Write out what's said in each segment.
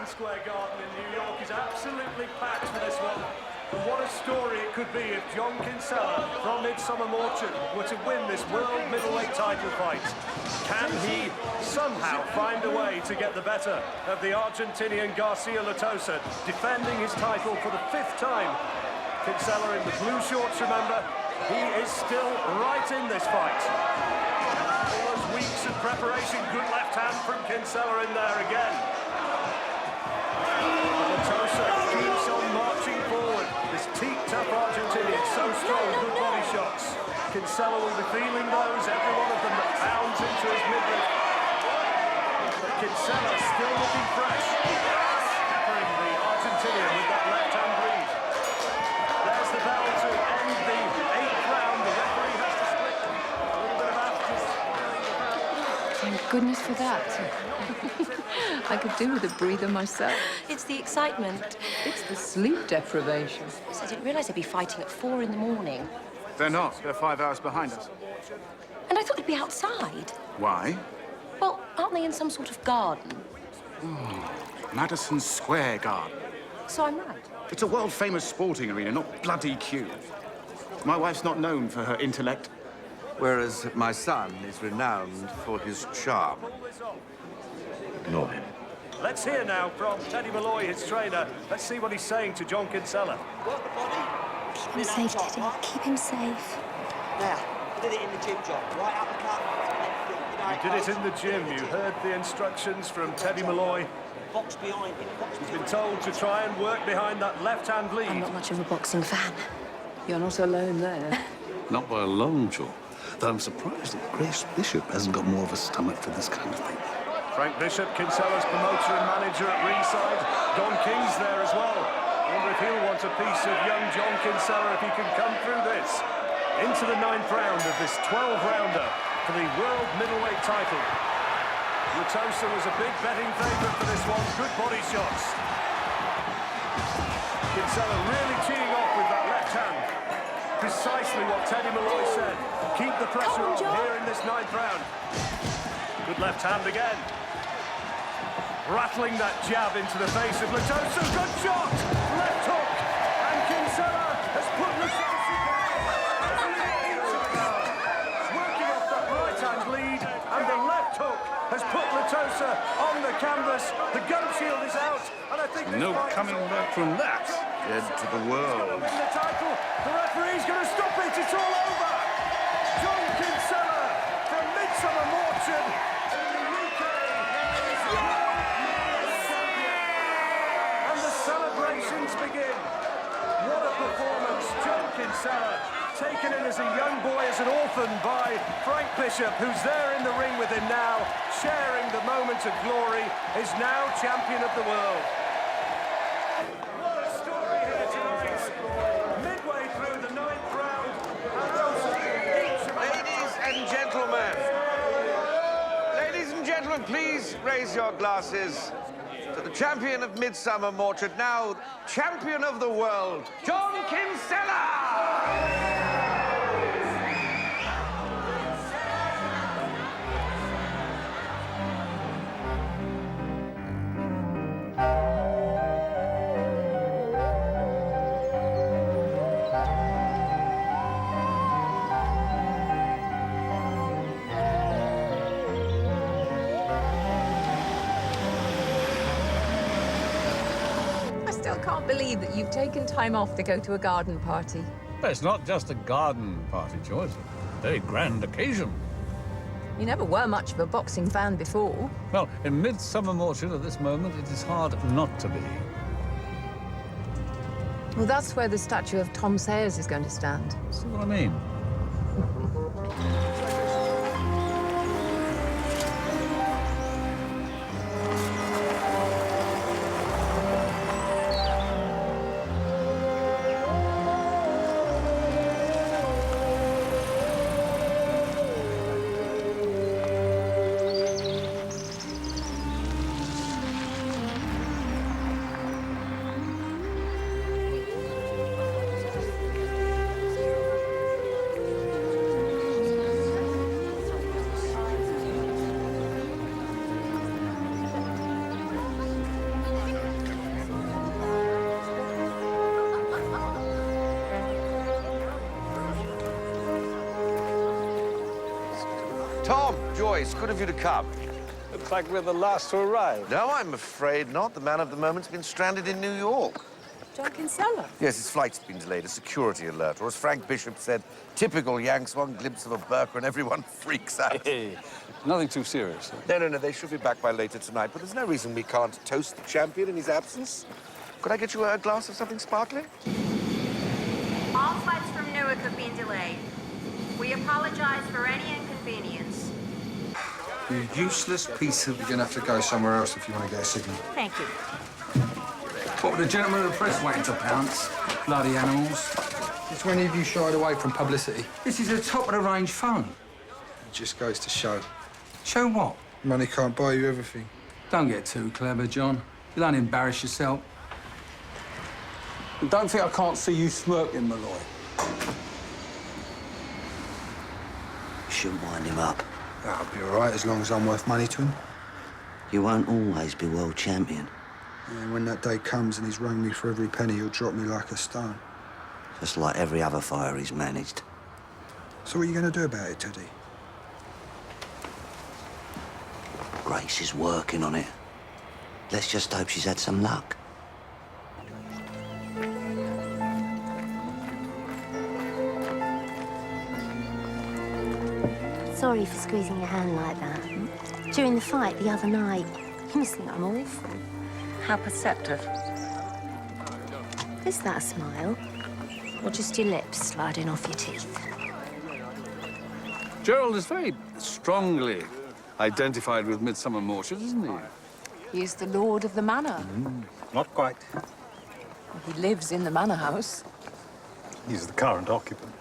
Madison Square Garden in New York is absolutely packed for this one. And what a story it could be if John Kinsella from Midsummer Orchard were to win this world middleweight title fight. Can he somehow find a way to get the better of the Argentinian Garcia Latosa, defending his title for the 5th time? Kinsella in the blue shorts, remember, he is still right in this fight. All those weeks of preparation, good left hand from Kinsella in there again. Latosa keeps on marching forward. This teak-tough Argentinian, so strong, good body shots. Kinsella will be feeling those, every one of them that pounds into his midriff. But Kinsella still looking fresh. Peppering the Argentinian with that left-hand lead. There's the bell to end the 8th round. The referee has to split them. A little bit of after. Thank goodness for that. I could do with a breather myself. It's the excitement. It's the sleep deprivation. I didn't realise they'd be fighting at 4 in the morning. They're not. They're 5 hours behind us. And I thought they'd be outside. Why? Well, aren't they in some sort of garden? Madison Square Garden. So I'm right. It's a world-famous sporting arena, not bloody Kew. My wife's not known for her intellect. Whereas my son is renowned for his charm. Ignore him. Let's hear now from Teddy Malloy, his trainer. Let's see what he's saying to John Kinsella. Keep him safe, Teddy. Keep him safe. Now, did it in the gym, John. Right up the cut. You did it in the gym. You heard the instructions from Teddy Malloy. Box behind him. He's been told to try and work behind that left-hand lead. I'm not much of a boxing fan. You're not alone there. Not by a long chalk. Though I'm surprised that Grace Bishop hasn't got more of a stomach for this kind of thing. Frank Bishop, Kinsella's promoter and manager at ringside. Don King's there as well. Wonder if he'll want a piece of young John Kinsella if he can come through this. Into the 9th round of this 12-rounder for the world middleweight title. Latosa was a big betting favourite for this one. Good body shots. Kinsella really teeing off with that left hand. Precisely what Teddy Malloy said. Keep the pressure on here in this 9th round. Good left hand again. Rattling that jab into the face of Latosa. Good shot! Left hook! And Kinsella has put Latosa down. Working off that right-hand lead. And the left hook has put Latosa on the canvas. The gun shield is out. And I think No coming back from that. Dead to the world. the title. The referee's going to stop it. It's all over. John Kinsella from Midsummer Orchard in the UK. And the celebrations begin. What a performance. John Kinsella, taken in as a young boy, as an orphan by Frank Bishop, who's there in the ring with him now, sharing the moment of glory, is now champion of the world. What a story here tonight. Midway through the 9th round, and Ladies and gentlemen, please raise your glasses to the champion of Midsummer Orchard, now champion of the world, John Kinsella! I still can't believe that you've taken time off to go to a garden party. But it's not just a garden party, Joyce. A very grand occasion. You never were much of a boxing fan before. Well, in Midsummer Orchard at this moment, it is hard not to be. Well, that's where the statue of Tom Sayers is going to stand. See what I mean? Tom, Joyce, good of you to come. Looks like we're the last to arrive. No, I'm afraid not. The man of the moment's been stranded in New York. John Kinsella? Yes, his flight's been delayed, a security alert. Or as Frank Bishop said, typical Yanks, one glimpse of a burqa and everyone freaks out. Hey, nothing too serious. No, they should be back by later tonight, but there's no reason we can't toast the champion in his absence. Could I get you a glass of something sparkling? All flights from Newark have been delayed. We apologize for any inconvenience. You useless piece of... You're gonna have to go somewhere else if you want to get a signal. Thank you. What were the gentlemen of the press waiting to pounce? Bloody animals. Since when have you shied away from publicity? This is a top-of-the-range phone. It just goes to show. Show what? Money can't buy you everything. Don't get too clever, John. You'll only embarrass yourself. And don't think I can't see you smirking, Malloy. You shouldn't wind him up. That'll be all right, as long as I'm worth money to him. You won't always be world champion. And when that day comes and he's rung me for every penny, he'll drop me like a stone. Just like every other fire he's managed. So what are you going to do about it, Teddy? Grace is working on it. Let's just hope she's had some luck. Sorry for squeezing your hand like that. During the fight the other night, you must think I'm awful. How perceptive. Is that a smile? Or just your lips sliding off your teeth? Gerald is very strongly identified with Midsummer Mortuard, isn't he? He's the lord of the manor. Not quite. He lives in the manor house. He's the current occupant.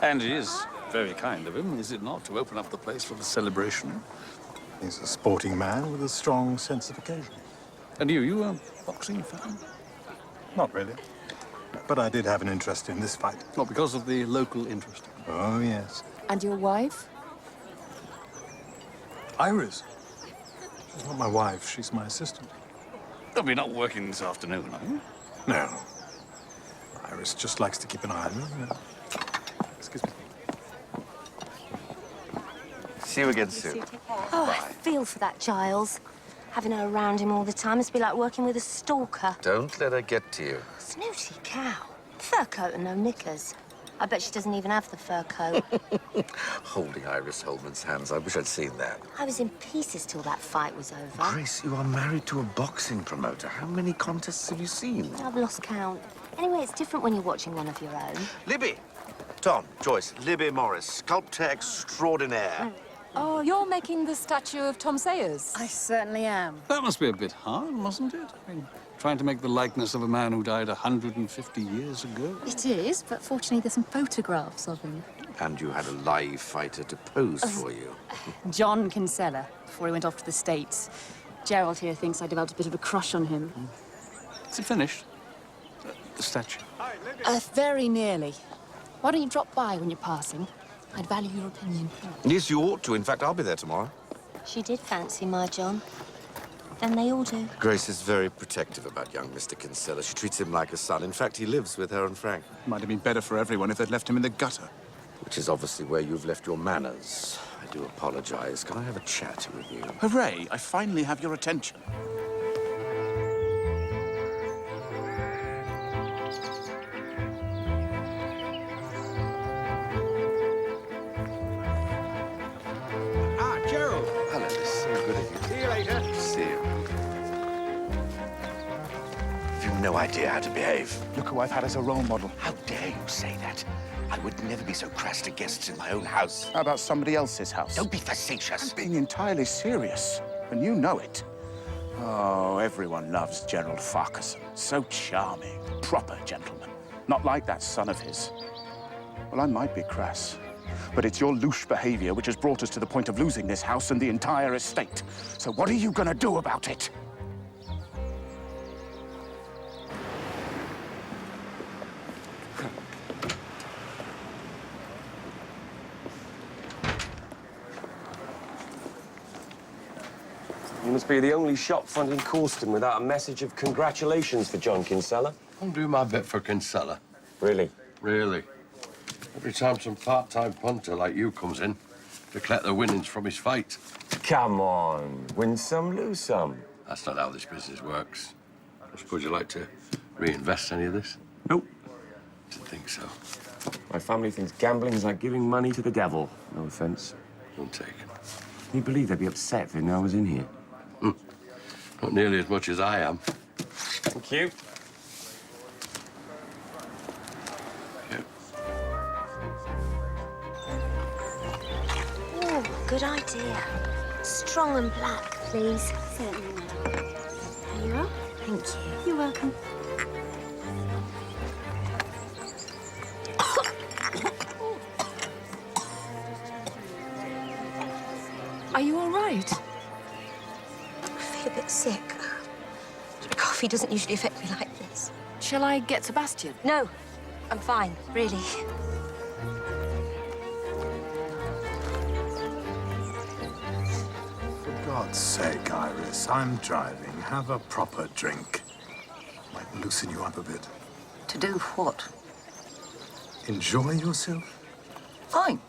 And it is very kind of him, is it not, to open up the place for the celebration? He's a sporting man with a strong sense of occasion. And you a boxing fan? Not really. But I did have an interest in this fight. Not because of the local interest. Oh, yes. And your wife? Iris. She's not my wife, she's my assistant. You'll be not working this afternoon, are you? No. Iris just likes to keep an eye on me. Excuse me. See you again soon. Oh, I feel for that Giles. Having her around him all the time must be like working with a stalker. Don't let her get to you. Snooty cow. Fur coat and no knickers. I bet she doesn't even have the fur coat. Holding Iris Holman's hands, I wish I'd seen that. I was in pieces till that fight was over. Grace, you are married to a boxing promoter. How many contests have you seen? I've lost count. Anyway, it's different when you're watching one of your own. Libby! Tom, Joyce, Libby Morris, sculptor extraordinaire. Oh, you're making the statue of Tom Sayers. I certainly am. That must be a bit hard, mustn't it? I mean, trying to make the likeness of a man who died 150 years ago. It is, but fortunately there's some photographs of him. And you had a live fighter to pose for you. John Kinsella, before he went off to the States. Gerald here thinks I developed a bit of a crush on him. Is it finished? The statue? Very nearly. Why don't you drop by when you're passing? I'd value your opinion. Yes, you ought to. In fact, I'll be there tomorrow. She did fancy my John. Then they all do. Grace is very protective about young Mr. Kinsella. She treats him like a son. In fact, he lives with her and Frank. Might have been better for everyone if they'd left him in the gutter. Which is obviously where you've left your manners. I do apologize. Can I have a chat with you? Hooray! I finally have your attention. Gerald! Hello, it's so good of you. See you later. See you. You've no idea how to behave. Look who I've had as a role model. How dare you say that? I would never be so crass to guests in my own house. How about somebody else's house? Don't be facetious. I'm being entirely serious, and you know it. Oh, everyone loves Gerald Farquharson. So charming, proper gentleman. Not like that son of his. Well, I might be crass, but it's your louche behavior which has brought us to the point of losing this house and the entire estate. So what are you gonna do about it? You must be the only shop front in Corston without a message of congratulations for John Kinsella. I'll do my bit for Kinsella. Really? Really. Every time some part-time punter like you comes in, to collect the winnings from his fight. Come on. Win some, lose some. That's not how this business works. I suppose you'd like to reinvest any of this? Nope. Didn't think so. My family thinks gambling is like giving money to the devil. No offense. Don't take. Can you believe they'd be upset if they knew I was in here? Not nearly as much as I am. Thank you. Oh, good idea. Strong and black, please. Certainly, madam. Here you are. Thank you. You're welcome. Are you all right? I feel a bit sick. Coffee doesn't usually affect me like this. Shall I get Sebastian? No, I'm fine, really. For God's sake, Iris, I'm driving. Have a proper drink. Might loosen you up a bit. To do what? Enjoy yourself. Fine.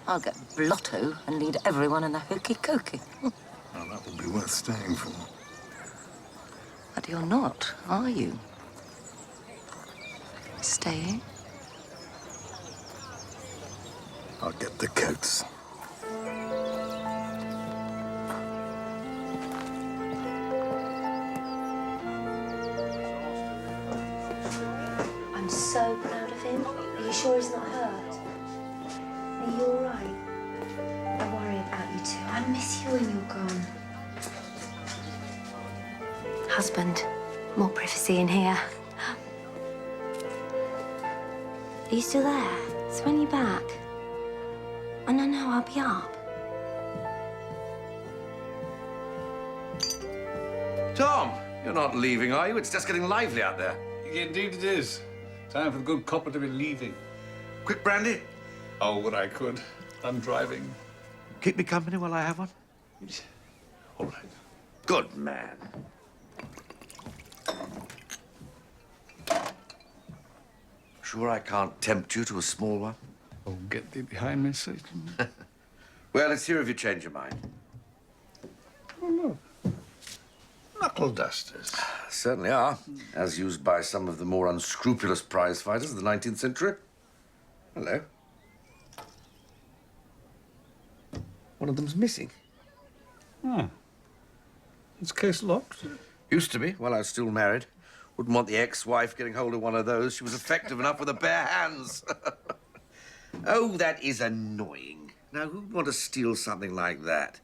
I'll get blotto and lead everyone in a hokey-cokey. Well, that will be worth staying for. But you're not, are you? Staying? I'll get the coats. I'm so proud of him. Are you sure he's not hurt? Are you all right? I worry about you two. I miss you when you're gone. Husband, more privacy in here. Are you still there? So when are you back? Oh, no, I'll be up. Tom, you're not leaving, are you? It's just getting lively out there. Indeed it is. Time for the good copper to be leaving. Quick brandy? Oh, what I could. I'm driving. Keep me company while I have one. All right. Good man. Sure I can't tempt you to a small one? Oh, get thee behind me, Satan. Well, let's hear if you change your mind. Oh, no. Knuckle dusters. Certainly are, as used by some of the more unscrupulous prize fighters of the 19th century. Hello. One of them's missing. Hmm. Is case locked? Used to be, while I was still married. Wouldn't want the ex-wife getting hold of one of those. She was effective enough with her bare hands. Oh, that is annoying. Now, who'd want to steal something like that?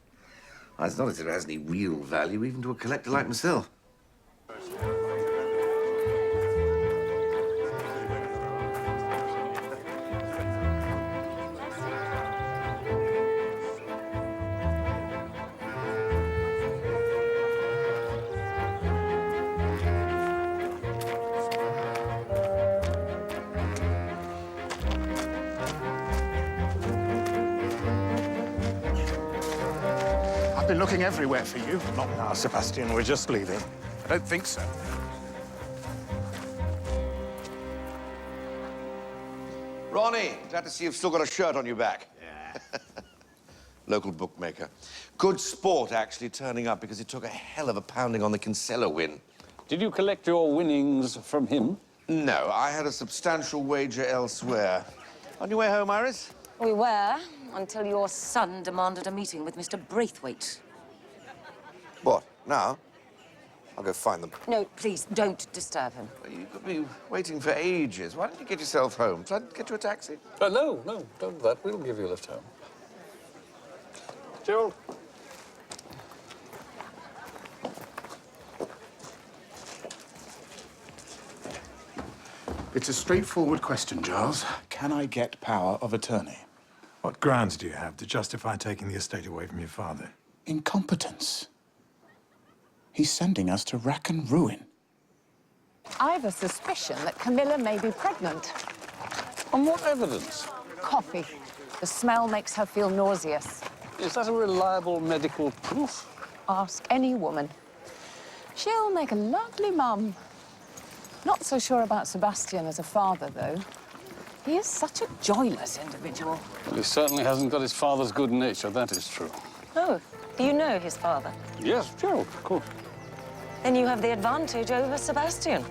It's not as if it has any real value, even to a collector like myself. I've been looking everywhere for you. Not now, Sebastian. We're just leaving. I don't think so. Ronnie, glad to see you've still got a shirt on your back. Yeah. Local bookmaker. Good sport, actually, turning up because he took a hell of a pounding on the Kinsella win. Did you collect your winnings from him? No, I had a substantial wager elsewhere. On your way home, Iris? We were, until your son demanded a meeting with Mr. Braithwaite. What, now? I'll go find them. No, please, don't disturb him. Well, you could be waiting for ages. Why don't you get yourself home? Shall I get you a taxi? No, don't do that. We'll give you a lift home. Gerald. It's a straightforward question, Giles. Can I get power of attorney? What grounds do you have to justify taking the estate away from your father? Incompetence. He's sending us to rack and ruin. I've a suspicion that Camilla may be pregnant. On what evidence? Coffee. The smell makes her feel nauseous. Is that a reliable medical proof? Ask any woman. She'll make a lovely mum. Not so sure about Sebastian as a father, though. He is such a joyless individual. Well, he certainly hasn't got his father's good nature, that is true. Oh, do you know his father? Yes, Gerald, of course. Then you have the advantage over Sebastian.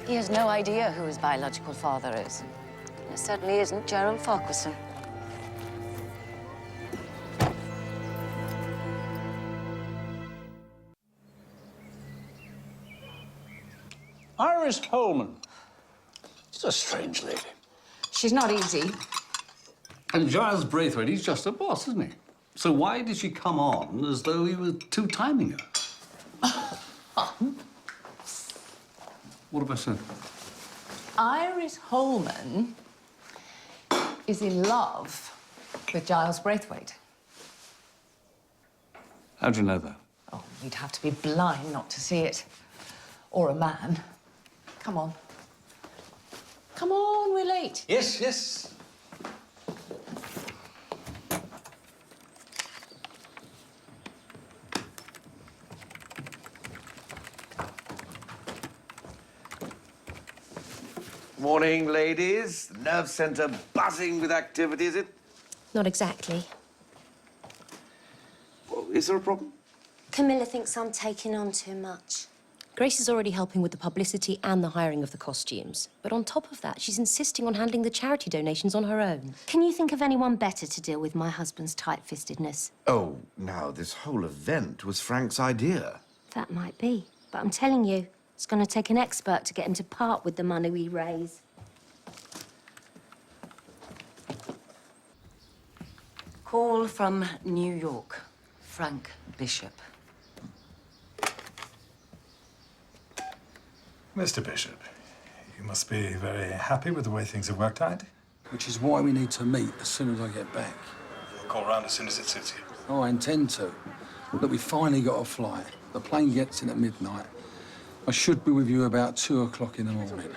He has no idea who his biological father is. It certainly isn't Gerald Farquharson. Iris Holman. She's a strange lady. She's not easy. And Giles Braithwaite, he's just a boss, isn't he? So why did she come on as though he was two-timing her? What have I said? Iris Holman is in love with Giles Braithwaite. How do you know that? Oh, you'd have to be blind not to see it. Or a man. Come on. Come on, we're late. Yes, yes. Morning, ladies. The nerve centre buzzing with activity, is it? Not exactly. Well, is there a problem? Camilla thinks I'm taking on too much. Grace is already helping with the publicity and the hiring of the costumes. But on top of that, she's insisting on handling the charity donations on her own. Can you think of anyone better to deal with my husband's tight-fistedness? Oh, now, this whole event was Frank's idea. That might be. But I'm telling you, it's going to take an expert to get him to part with the money we raise. Call from New York. Frank Bishop. Mr. Bishop, you must be very happy with the way things have worked out. Which is why we need to meet as soon as I get back. I'll call round as soon as it suits you. Oh, I intend to. Look, we finally got a flight. The plane gets in at midnight. I should be with you about 2 o'clock in the morning.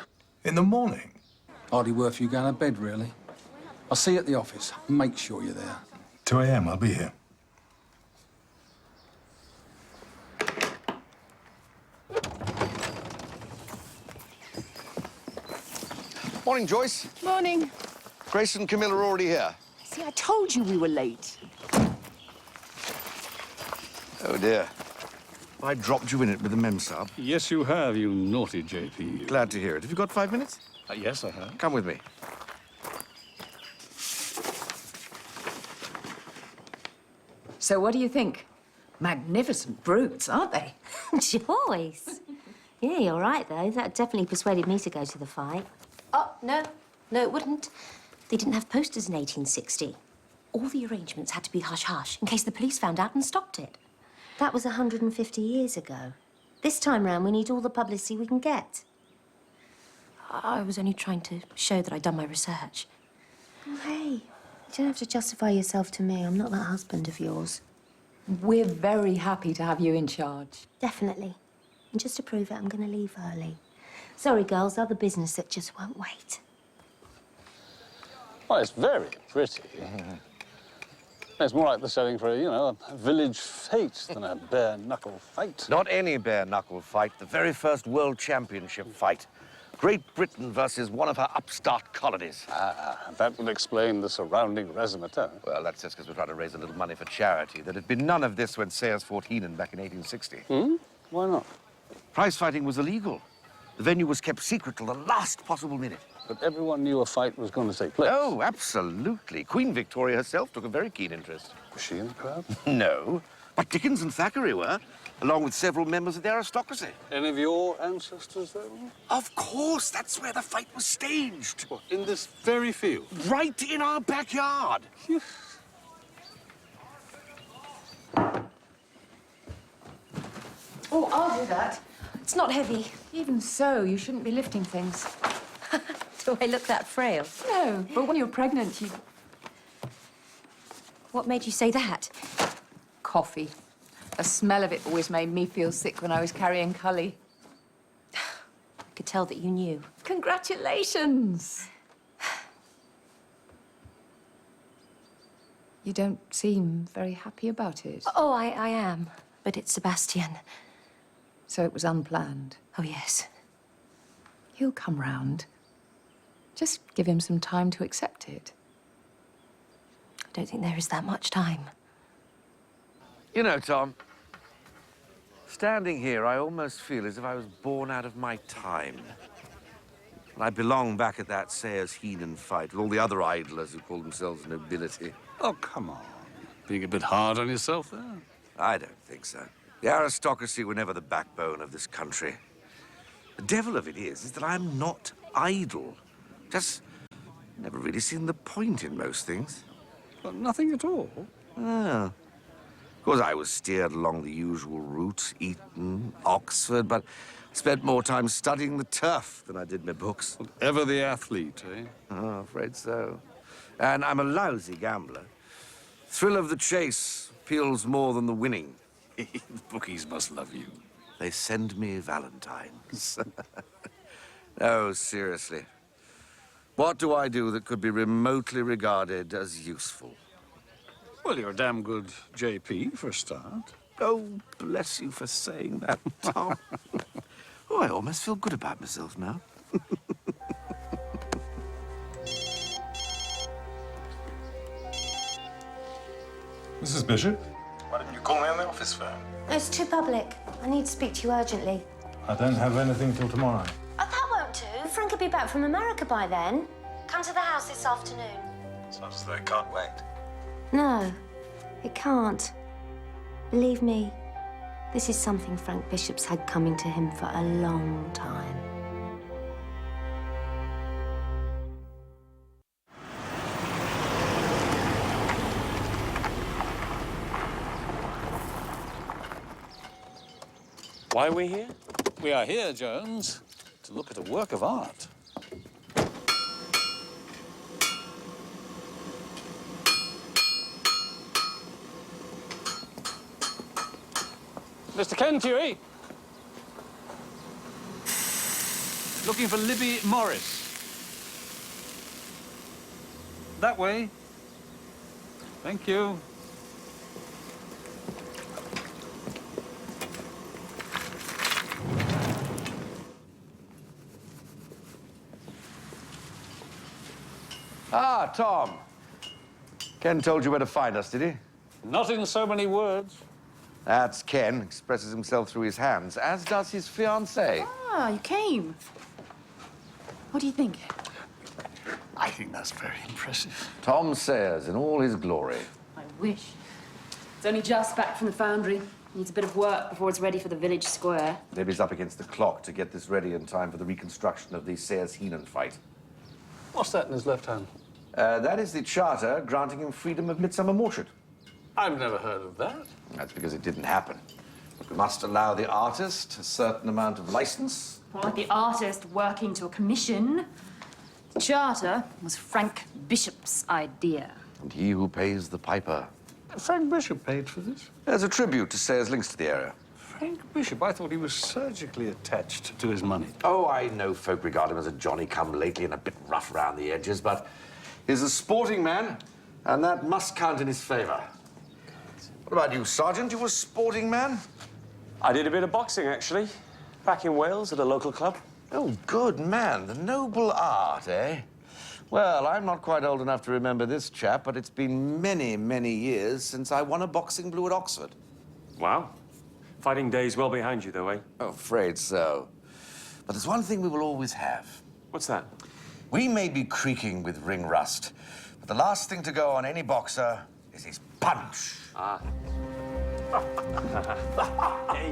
In the morning? Hardly worth you going to bed, really. I'll see you at the office. Make sure you're there. 2 a.m. I'll be here. Morning, Joyce. Morning. Grace and Camilla are already here. See, I told you we were late. Oh, dear. I dropped you in it with the mem sub. Yes, you have, you naughty JP. Glad to hear it. Have you got 5 minutes? Yes, I have. Come with me. So what do you think? Magnificent brutes, aren't they? Joyce. Yeah, you're right, though. That definitely persuaded me to go to the fight. Oh, no. No, it wouldn't. They didn't have posters in 1860. All the arrangements had to be hush-hush in case the police found out and stopped it. That was 150 years ago. This time round, we need all the publicity we can get. I was only trying to show that I'd done my research. Oh, hey, you don't have to justify yourself to me. I'm not that husband of yours. We're very happy to have you in charge. Definitely. And just to prove it, I'm going to leave early. Sorry, girls, other business that just won't wait. Well, it's very pretty. It's more like the setting for, a village fete than a bare-knuckle fight. Not any bare-knuckle fight. The very first World Championship fight. Great Britain versus one of her upstart colonies. Ah, that would explain the surrounding razzmatazz. Well, that's just because we're trying to raise a little money for charity. There'd been none of this when Sears fought Heenan back in 1860. Why not? Prize fighting was illegal. The venue was kept secret till the last possible minute. But everyone knew a fight was going to take place. Oh, absolutely. Queen Victoria herself took a very keen interest. Was she in the crowd? No, but Dickens and Thackeray were, along with several members of the aristocracy. Any of your ancestors there? Of course, that's where the fight was staged. What, in this very field? Right in our backyard. Oh, I'll do that. It's not heavy. Even so, you shouldn't be lifting things. Do I look that frail? No, but when you're pregnant, you... What made you say that? Coffee. The smell of it always made me feel sick when I was carrying Cully. I could tell that you knew. Congratulations! You don't seem very happy about it. Oh, I am. But it's Sebastian. So it was unplanned? Oh, yes. He'll come round. Just give him some time to accept it. I don't think there is that much time. You know, Tom, standing here, I almost feel as if I was born out of my time. And I belong back at that Sears-Heenan fight with all the other idlers who call themselves nobility. Oh, come on. Being a bit hard on yourself there? I don't think so. The aristocracy were never the backbone of this country. The devil of it is that I'm not idle. Just never really seen the point in most things. Well, nothing at all? Oh. Of course, I was steered along the usual route, Eton, Oxford, but spent more time studying the turf than I did my books. Well, ever the athlete, eh? Oh, afraid so. And I'm a lousy gambler. Thrill of the chase appeals more than the winning. The bookies must love you. They send me valentines. Oh, seriously. What do I do that could be remotely regarded as useful? Well, you're a damn good JP, for a start. Oh, bless you for saying that, Tom. Oh, I almost feel good about myself now. Mrs. Bishop? Why didn't you call me on the office phone? It's too public. I need to speak to you urgently. I don't have anything till tomorrow. Oh, that won't do. Frank will be back from America by then. Come to the house this afternoon. Sounds as though it can't wait. No, it can't. Believe me, this is something Frank Bishop's had coming to him for a long time. Why are we here? We are here, Jones, to look at a work of art. Mr. Kentui. Looking for Libby Morris. That way. Thank you. Ah, Tom. Ken told you where to find us, did he? Not in so many words. That's Ken. Expresses himself through his hands, as does his fiancée. Ah, you came. What do you think? I think that's very impressive. Tom Sayers in all his glory. I wish. It's only just back from the foundry. Needs a bit of work before it's ready for the village square. Libby's up against the clock to get this ready in time for the reconstruction of the Sayers-Heenan fight. What's that in his left hand? That is the charter granting him freedom of Midsummer Orchard. I've never heard of that. That's because it didn't happen. We must allow the artist a certain amount of license. More like the artist working to a commission. The charter was Frank Bishop's idea. And he who pays the piper. Frank Bishop paid for this? As a tribute to Sayers' links to the area. Frank Bishop? I thought he was surgically attached to his money. Oh, I know folk regard him as a Johnny-come-lately and a bit rough around the edges, but he's a sporting man, and that must count in his favor. What about you, Sergeant? You a sporting man? I did a bit of boxing, actually. Back in Wales at a local club. Oh, good man. The noble art, eh? Well, I'm not quite old enough to remember this chap, but it's been many, many years since I won a boxing blue at Oxford. Wow. Fighting days well behind you, though, eh? Oh, afraid so. But there's one thing we will always have. What's that? We may be creaking with ring rust, but the last thing to go on any boxer is his punch. Ah. Hey.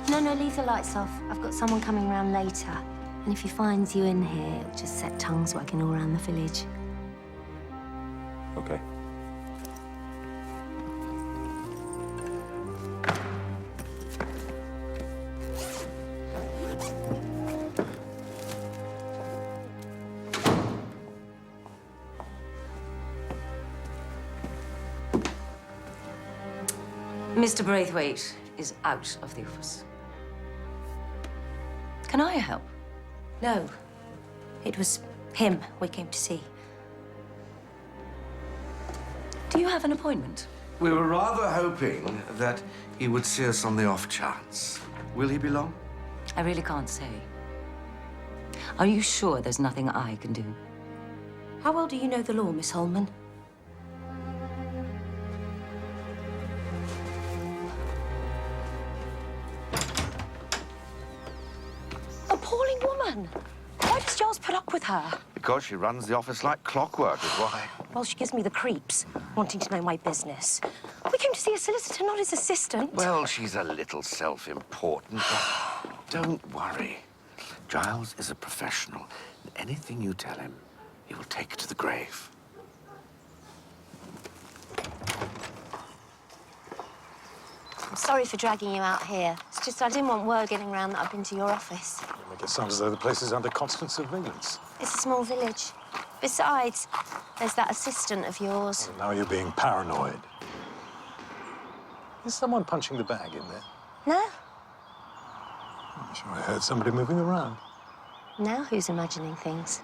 No, leave the lights off. I've got someone coming round later. And if he finds you in here, it'll just set tongues wagging all around the village. Okay. Mr. Braithwaite is out of the office. Can I help? No. It was Him we came to see. Do you have an appointment? We were rather hoping that he would see us on the off chance. Will he be long? I really can't say. Are you sure there's nothing I can do? How well do you know the law, Miss Holman? Appalling woman! Why does Giles put up with her? Because she runs the office like clockwork, is why. Well, she gives me the creeps, wanting to know my business. We came to see a solicitor, not his assistant. Well, she's a little self-important, but don't worry. Giles is a professional. Anything you tell him, he will take to the grave. I'm sorry for dragging you out here. It's just I didn't want word getting around that I've been to your office. Make it sound as though the place is under constant surveillance. It's a small village. Besides, there's that assistant of yours. And now you're being paranoid. Is someone punching the bag in there? No? I'm sure I heard somebody moving around. Now who's imagining things?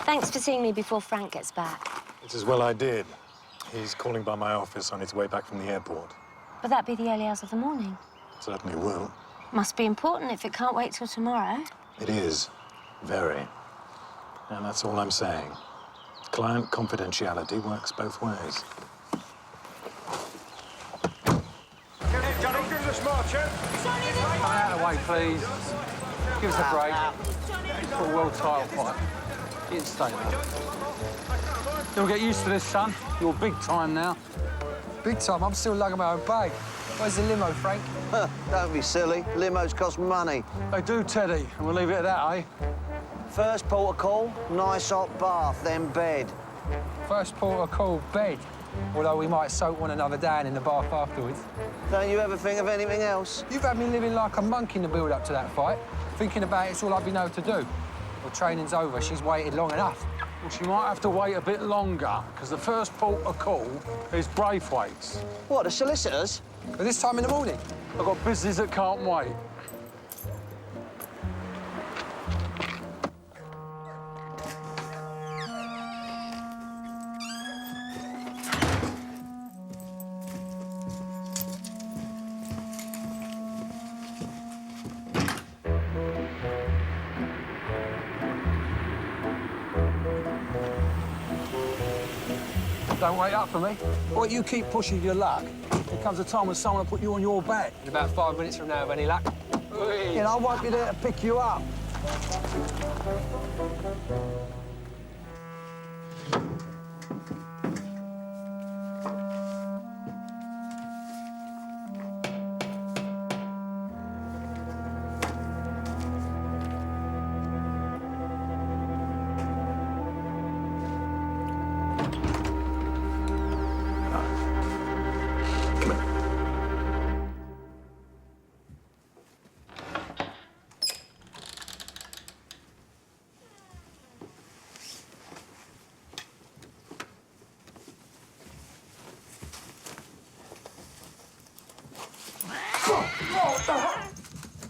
Thanks for seeing me before Frank gets back. It's as well I did. He's calling by my office on his way back from the airport. But that'd be the early hours of the morning. Certainly will. Must be important if it can't wait till tomorrow. It is. Very. And that's all I'm saying. Client confidentiality works both ways. Johnny, give us a smart chip. Out of the way, please. Give us a break. It's got a world title fight. Get stable. You'll get used to this, son. You're big time now. Big time? I'm still lugging my own bag. Where's the limo, Frank? Don't be silly. Limos cost money. They do, Teddy, and we'll leave it at that, eh? First port of call, nice hot bath, then bed. First port of call, bed. Although we might soak one another down in the bath afterwards. Don't you ever think of anything else? You've had me living like a monk in the build-up to that fight. Thinking about it's all I've been able to do. Well, training's over. She's waited long enough. Well, she might have to wait a bit longer, because the first port of call is Braithwaite's. What, the solicitors? At this time in the morning? I've got business that can't wait. Don't wait up for me. What, you keep pushing your luck? There comes a time when someone will put you on your back. In about 5 minutes from now, with any luck. And I won't be there to pick you up.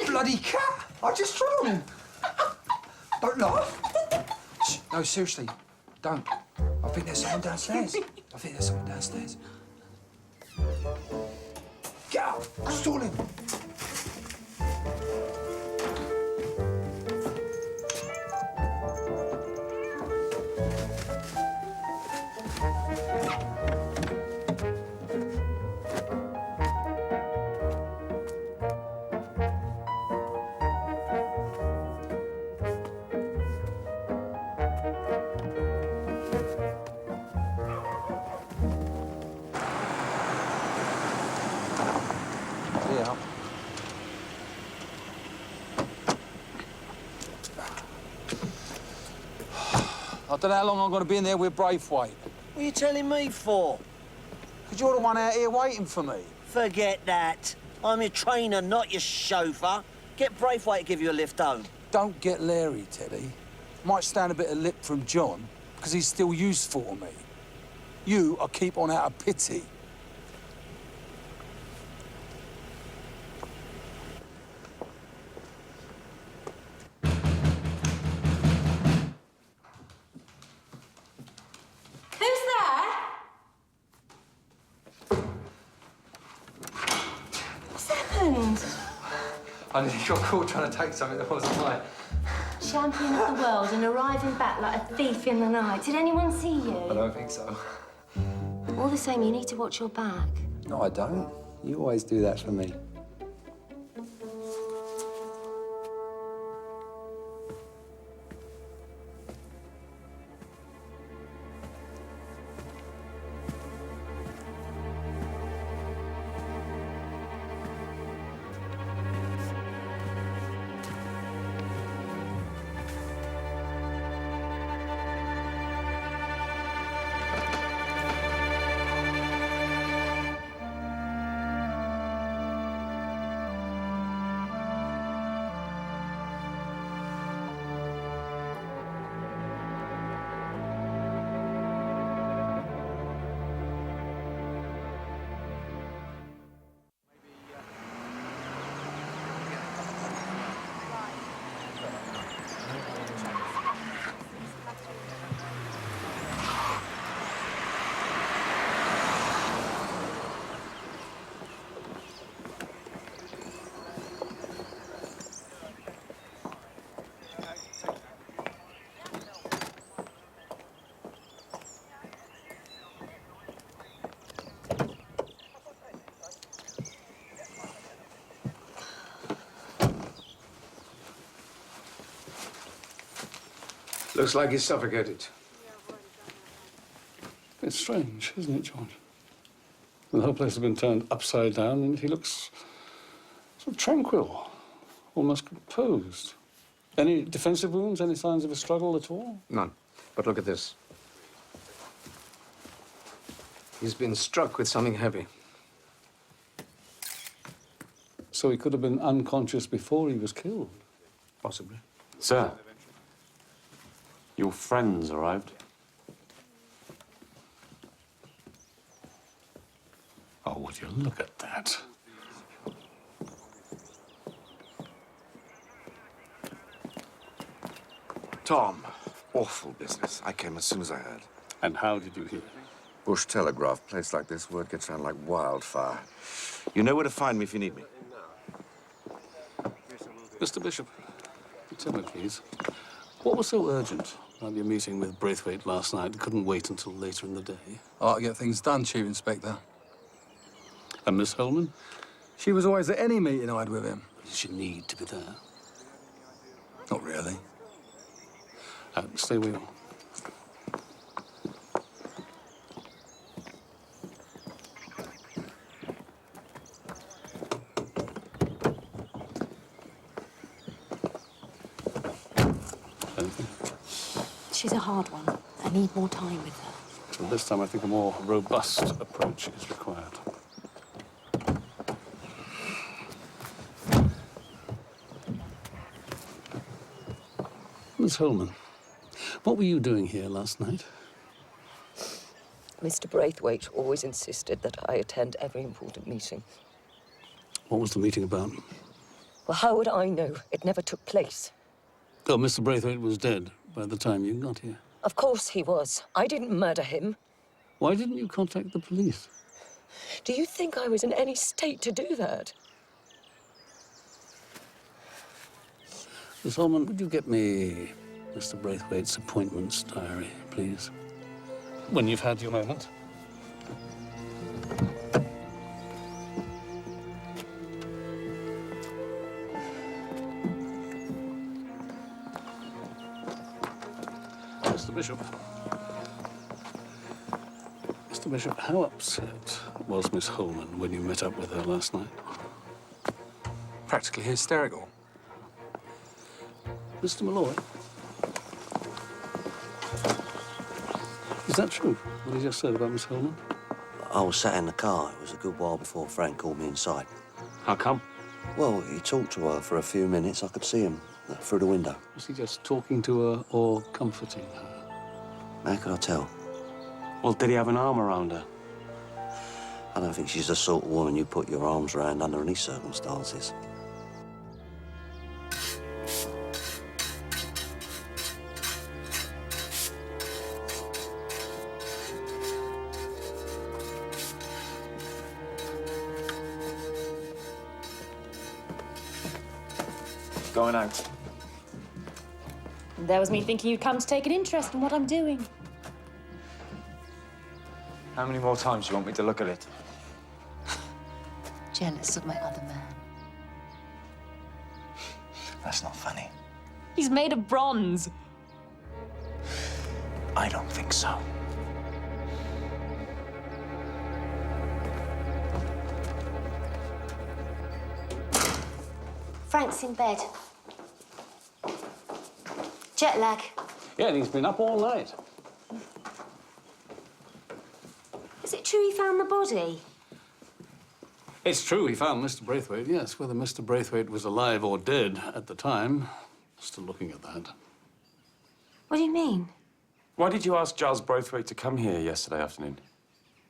Bloody cat! I just trod on him. Don't laugh. Shh, no, seriously, don't. I think there's someone downstairs. I think there's someone downstairs. Get out! Stall him. Yeah. I don't know how long I'm going to be in there with Braithwaite. What are you telling me for? Because you're the one out here waiting for me. Forget that. I'm your trainer, not your chauffeur. Get Braithwaite to give you a lift home. Don't get Larry, Teddy. Might stand a bit of lip from John, because he's still useful to me. You, I keep on out of pity. I nearly got caught trying to take something that wasn't mine. Champion of the world and arriving back like a thief in the night. Did anyone see you? I don't think so. All the same, you need to watch your back. No, I don't. You always do that for me. Looks like he's suffocated. It's strange, isn't it, George? The whole place has been turned upside down, and he looks sort of tranquil, almost composed. Any defensive wounds? Any signs of a struggle at all? None. But look at this. He's been struck with something heavy. So he could have been unconscious before he was killed? Possibly. Sir, your friends arrived. Oh, would you look at that? Tom, awful business. I came as soon as I heard. And how did you hear? Bush Telegraph. Place like this, word gets around like wildfire. You know where to find me if you need me. Mr. Bishop, tell me, please, what was so urgent about your meeting with Braithwaite last night? You couldn't wait until later in the day. I like to get things done, Chief Inspector. And Miss Holman? She was always at any meeting I had with him. Did she need to be there? Not really. Stay where you are. She's a hard one. I need more time with her. So this time, I think a more robust approach is required. Miss Holman, what were you doing here last night? Mr. Braithwaite always insisted that I attend every important meeting. What was the meeting about? Well, how would I know? It never took place. Oh, Mr. Braithwaite was dead by the time you got here. Of course he was. I didn't murder him. Why didn't you contact the police? Do you think I was in any state to do that? Miss Holman, would you get me Mr. Braithwaite's appointments diary, please? When you've had your moment. Mr. Bishop. Mr. Bishop, how upset was Miss Holman when you met up with her last night? Practically hysterical. Mr. Malloy? Is that true, what he just said about Miss Holman? I was sat in the car. It was a good while before Frank called me inside. How come? Well, he talked to her for a few minutes. I could see him through the window. Was he just talking to her or comforting her? How can I tell? Well, did he have an arm around her? I don't think she's the sort of woman you put your arms around under any circumstances. Going out. And there was me thinking you'd come to take an interest in what I'm doing. How many more times do you want me to look at it? Jealous of my other man. That's not funny. He's made of bronze. I don't think so. Frank's in bed. Jet lag. Yeah, and he's been up all night. Is it true he found the body? It's true he found Mr. Braithwaite, yes. Whether Mr. Braithwaite was alive or dead at the time, still looking at that. What do you mean? Why did you ask Giles Braithwaite to come here yesterday afternoon?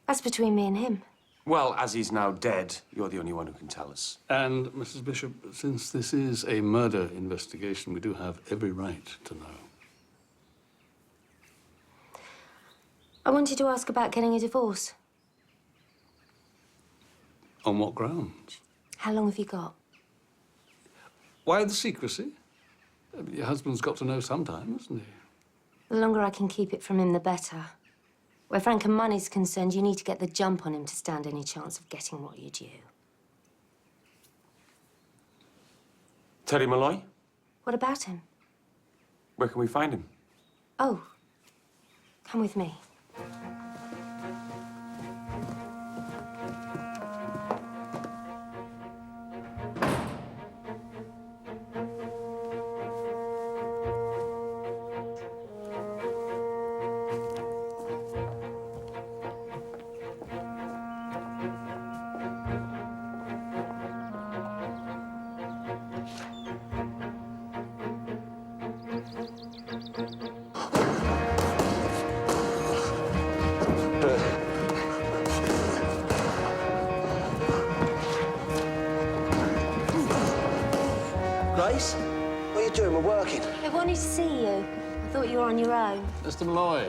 That's between me and him. Well, as he's now dead, you're the only one who can tell us. And, Mrs. Bishop, since this is a murder investigation, we do have every right to know. I wanted to ask about getting a divorce. On what grounds? How long have you got? Why the secrecy? Your husband's got to know sometime, hasn't he? The longer I can keep it from him, the better. Where Frank and money's concerned, you need to get the jump on him to stand any chance of getting what you're due. Teddy Malloy? What about him? Where can we find him? Oh, come with me. Grace, what are you doing? We're working. I wanted to see you. I thought you were on your own. Mr. Malloy,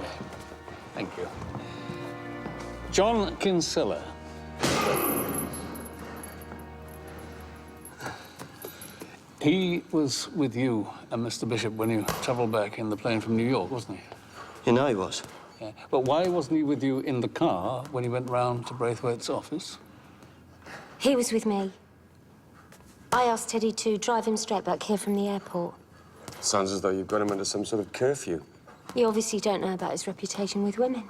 thank you. John Kinsella. He was with you and Mr. Bishop when you travelled back in the plane from New York, wasn't he? You know he was. Yeah. But why wasn't he with you in the car when he went round to Braithwaite's office? He was with me. I asked Teddy to drive him straight back here from the airport. Sounds as though you've got him under some sort of curfew. You obviously don't know about his reputation with women.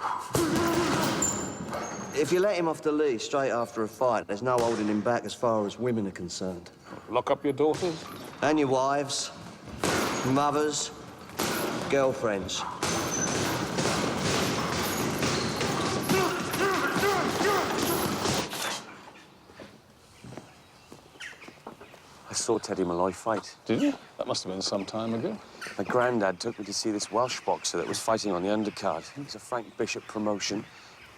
If you let him off the leash straight after a fight, there's no holding him back as far as women are concerned. Lock up your daughters? And your wives, mothers, girlfriends. I saw Teddy Malloy fight. Did you? That must have been some time ago. My granddad took me to see this Welsh boxer that was fighting on the undercard. It was a Frank Bishop promotion.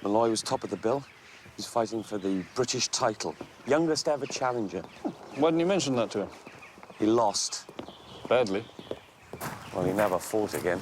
Malloy was top of the bill. He was fighting for the British title. Youngest ever challenger. Why didn't you mention that to him? He lost. Badly? Well, he never fought again.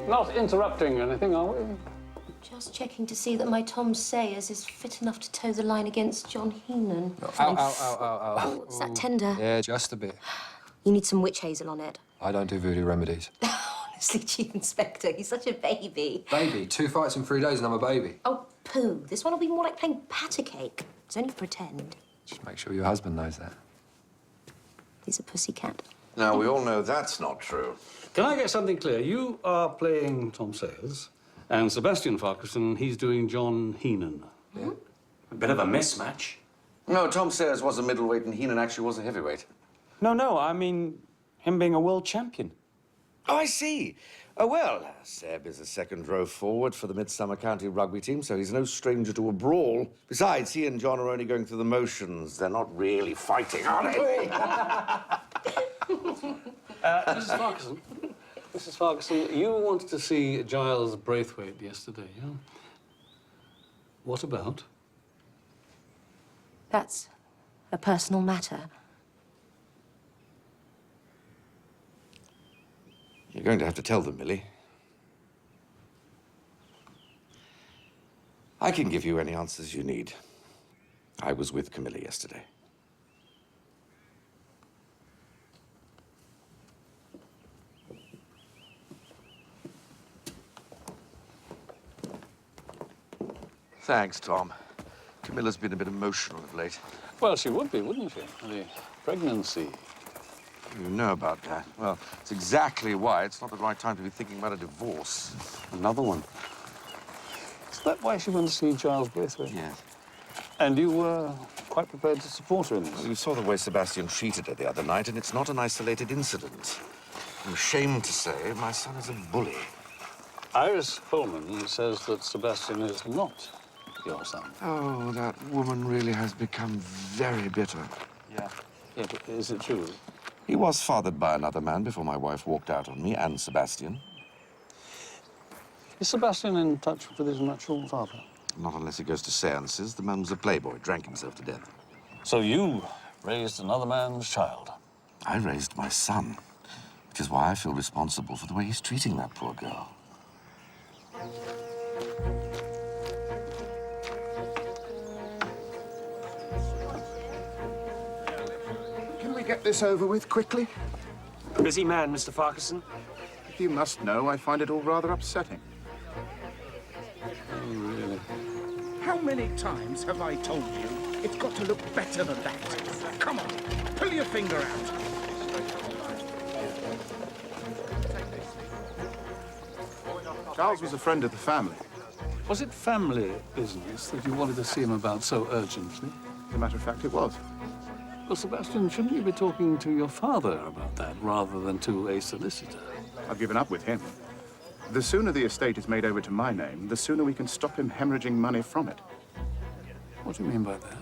Not interrupting anything, are we? Just checking to see that my Tom Sayers is fit enough to toe the line against John Heenan. Ow, ow, ow, ow, ow. Oh, is that tender? Yeah, just a bit. You need some witch hazel on it. I don't do voodoo remedies. Honestly, Chief Inspector, he's such a baby. Baby, 2 fights in 3 days and I'm a baby. Oh, poo. This one will be more like playing patty cake. It's only pretend. Just make sure your husband knows that. He's a pussycat. Now, we all know that's not true. Can I get something clear? You are playing Tom Sayers, and Sebastian Farquharson, he's doing John Heenan. Yeah. A bit of a mismatch. No, Tom Sayers was a middleweight and Heenan actually was a heavyweight. No, I mean him being a world champion. Oh, I see. Oh, well, Seb is a second-row forward for the Midsummer County rugby team, so he's no stranger to a brawl. Besides, he and John are only going through the motions. They're not really fighting, are they? Mrs. Farquharson, Mrs. Ferguson, you wanted to see Giles Braithwaite yesterday, yeah? What about? That's a personal matter. You're going to have to tell them, Millie. I can give you any answers you need. I was with Camilla yesterday. Thanks, Tom. Camilla's been a bit emotional of late. Well, she would be, wouldn't she? The pregnancy. You know about that. Well, it's exactly why it's not the right time to be thinking about a divorce. Another one. Is that why she went to see Giles Braithwaite? Yes. And you were quite prepared to support her in this? Well, you saw the way Sebastian treated her the other night, and it's not an isolated incident. I'm ashamed to say my son is a bully. Iris Coleman says that Sebastian is not your son. Oh, that woman really has become very bitter. Yeah. Yeah, but is it true? He was fathered by another man before my wife walked out on me and Sebastian. Is Sebastian in touch with his natural father? Not unless he goes to seances. The man was a playboy, drank himself to death. So you raised another man's child? I raised my son, which is why I feel responsible for the way he's treating that poor girl. Can we get this over with quickly? Busy man, Mr. Farquharson. If you must know, I find it all rather upsetting. Oh, really? How many times have I told you it's got to look better than that? Come on, pull your finger out. Charles was a friend of the family. Was it family business that you wanted to see him about so urgently? As a matter of fact, it was. Well, Sebastian, shouldn't you be talking to your father about that rather than to a solicitor? I've given up with him. The sooner the estate is made over to my name, the sooner we can stop him hemorrhaging money from it. What do you mean by that?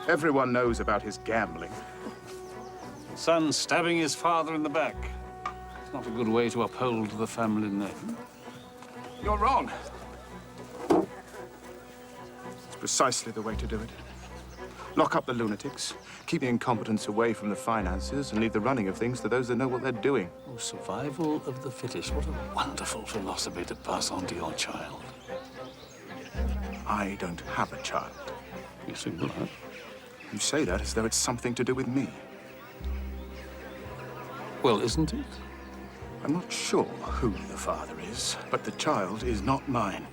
Everyone knows about his gambling. Son stabbing his father in the back. It's not a good way to uphold the family name. You're wrong. It's precisely the way to do it. Lock up the lunatics, keep the incompetents away from the finances, and leave the running of things to those that know what they're doing. Oh, survival of the fittest. What a wonderful philosophy to pass on to your child. I don't have a child. You single, huh? You say that as though it's something to do with me. Well, isn't it? I'm not sure who the father is, but the child is not mine.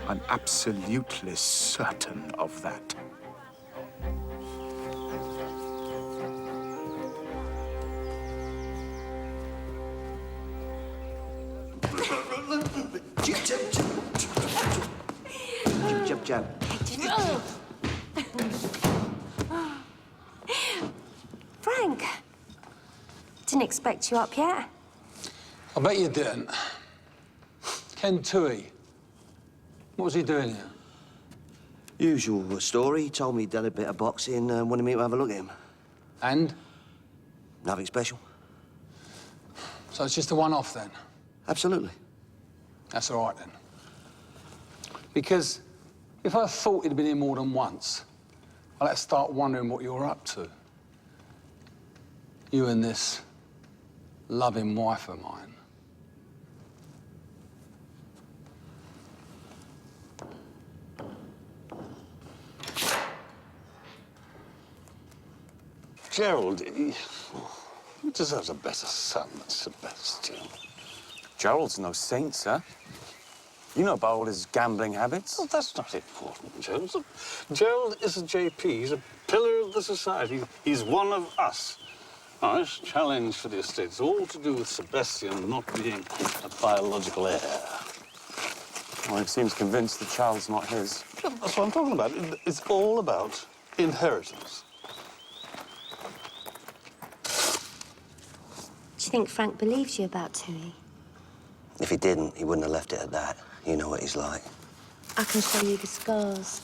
I'm absolutely certain of that. Jab, jab. Frank, didn't expect you up yet. I bet you didn't. Ken Toohey. What was he doing here? Usual story. He told me he'd done a bit of boxing and wanted me to have a look at him. And? Nothing special. So it's just a one-off, then? Absolutely. That's all right, then. Because if I thought he'd been here more than once, I'd have to start wondering what you were up to. You and this loving wife of mine. Gerald, he deserves a better son than Sebastian. Gerald's no saint, sir. You know about all his gambling habits. Well, that's not important, Gerald. Gerald is a JP. He's a pillar of the society. He's one of us. Now, this challenge for the estate is all to do with Sebastian not being a biological heir. Well, he seems convinced the child's not his. That's what I'm talking about. It's all about inheritance. Do you think Frank believes you about Toohey? If he didn't, he wouldn't have left it at that. You know what he's like. I can show you the scars.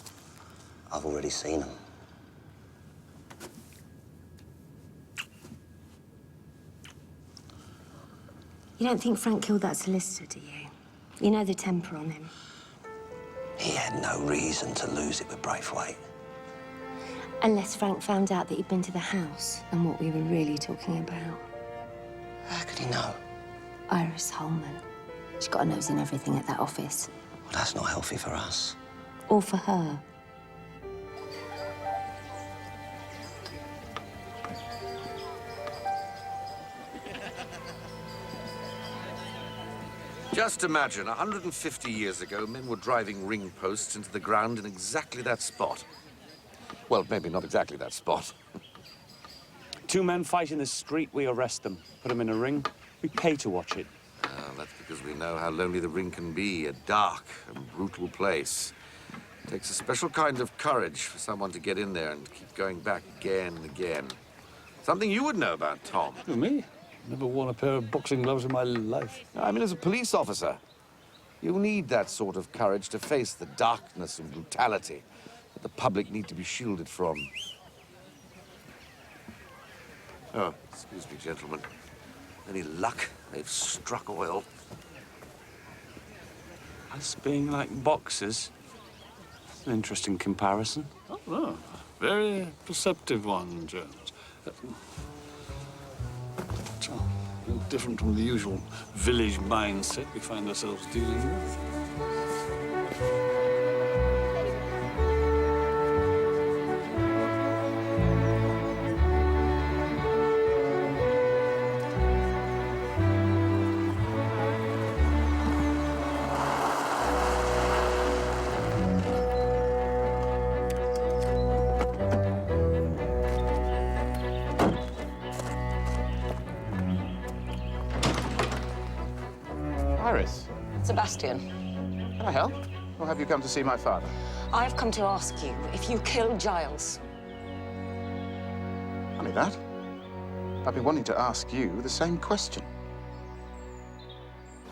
I've already seen them. You don't think Frank killed that solicitor, do you? You know the temper on him. He had no reason to lose it with Braithwaite. Unless Frank found out that he'd been to the house and what we were really talking about. How could he know? Iris Holman. She's got a nose in everything at that office. Well, that's not healthy for us. Or for her. Just imagine, 150 years ago, men were driving ring posts into the ground in exactly that spot. Well, maybe not exactly that spot. Two men fight in the street, we arrest them. Put them in a ring, we pay to watch it. That's because we know how lonely the ring can be, a dark and brutal place. It takes a special kind of courage for someone to get in there and keep going back again and again. Something you would know about, Tom. Who, me? Never worn a pair of boxing gloves in my life. I mean, as a police officer, you need that sort of courage to face the darkness and brutality that the public need to be shielded from. Oh, excuse me, gentlemen. Any luck? They've struck oil. Us being like boxers. An interesting comparison. Oh, no. Very perceptive one, Jones. Different from the usual village mindset we find ourselves dealing with. Iris. Sebastian, Can I help? Or have you come to see my father? I've come to ask you if you killed Giles. Funny that. I've been wanting to ask you the same question.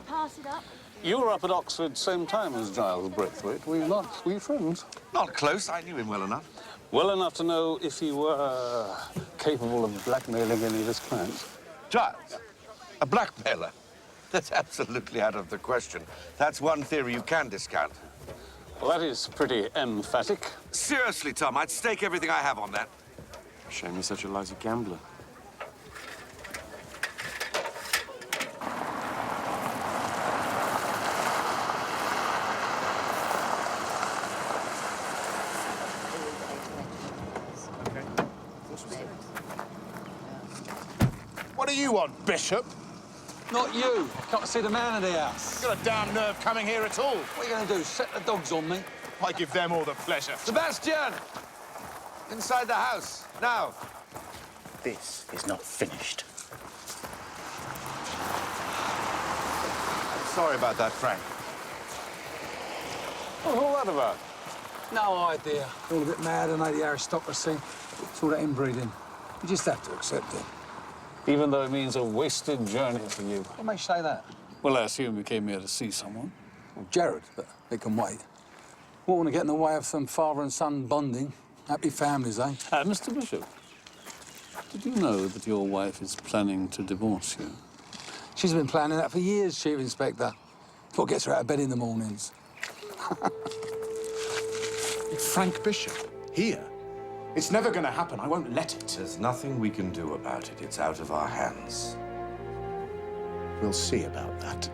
Pass it up. You were up at Oxford same time as Giles Braithwaite, were you not? Were you friends? Not close. I knew him well enough. Well enough to know if he were capable of blackmailing any of his clients. Giles? A blackmailer? That's absolutely out of the question. That's one theory you can discount. Well, that is pretty emphatic. Seriously, Tom, I'd stake everything I have on that. Shame you're such a lousy gambler. What do you want, Bishop? Not you. Can't see the man in the house. You got a damn nerve coming here at all. What are you going to do, set the dogs on me? I give them all the pleasure. Sebastian! Inside the house, now. This is not finished. I'm sorry about that, Frank. What's all that about? No idea. All a bit mad, and the aristocracy. It's all that inbreeding. You just have to accept it. Even though it means a wasted journey for you. What makes you say that? Well, I assume you came here to see someone. Well, Jared, but it can wait. Won't want to get in the way of some father and son bonding. Happy families, eh? Mr. Bishop, did you know that your wife is planning to divorce you? She's been planning that for years, Chief Inspector. It's what gets her out of bed in the mornings. Frank Bishop, here. It's never going to happen. I won't let it. There's nothing we can do about it. It's out of our hands. We'll see about that.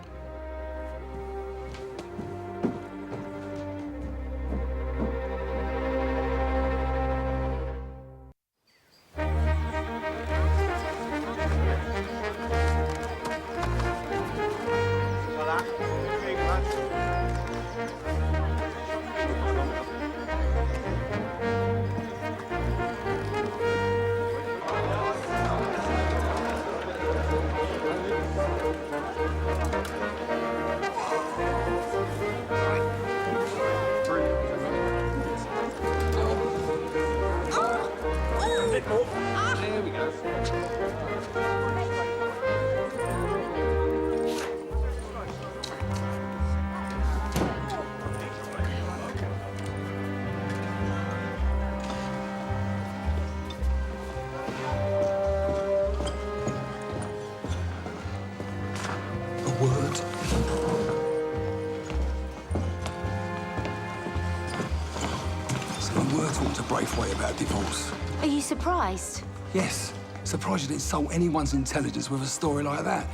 Braithwaite about divorce. Are you surprised? Yes. Surprised you didn't insult anyone's intelligence with a story like that.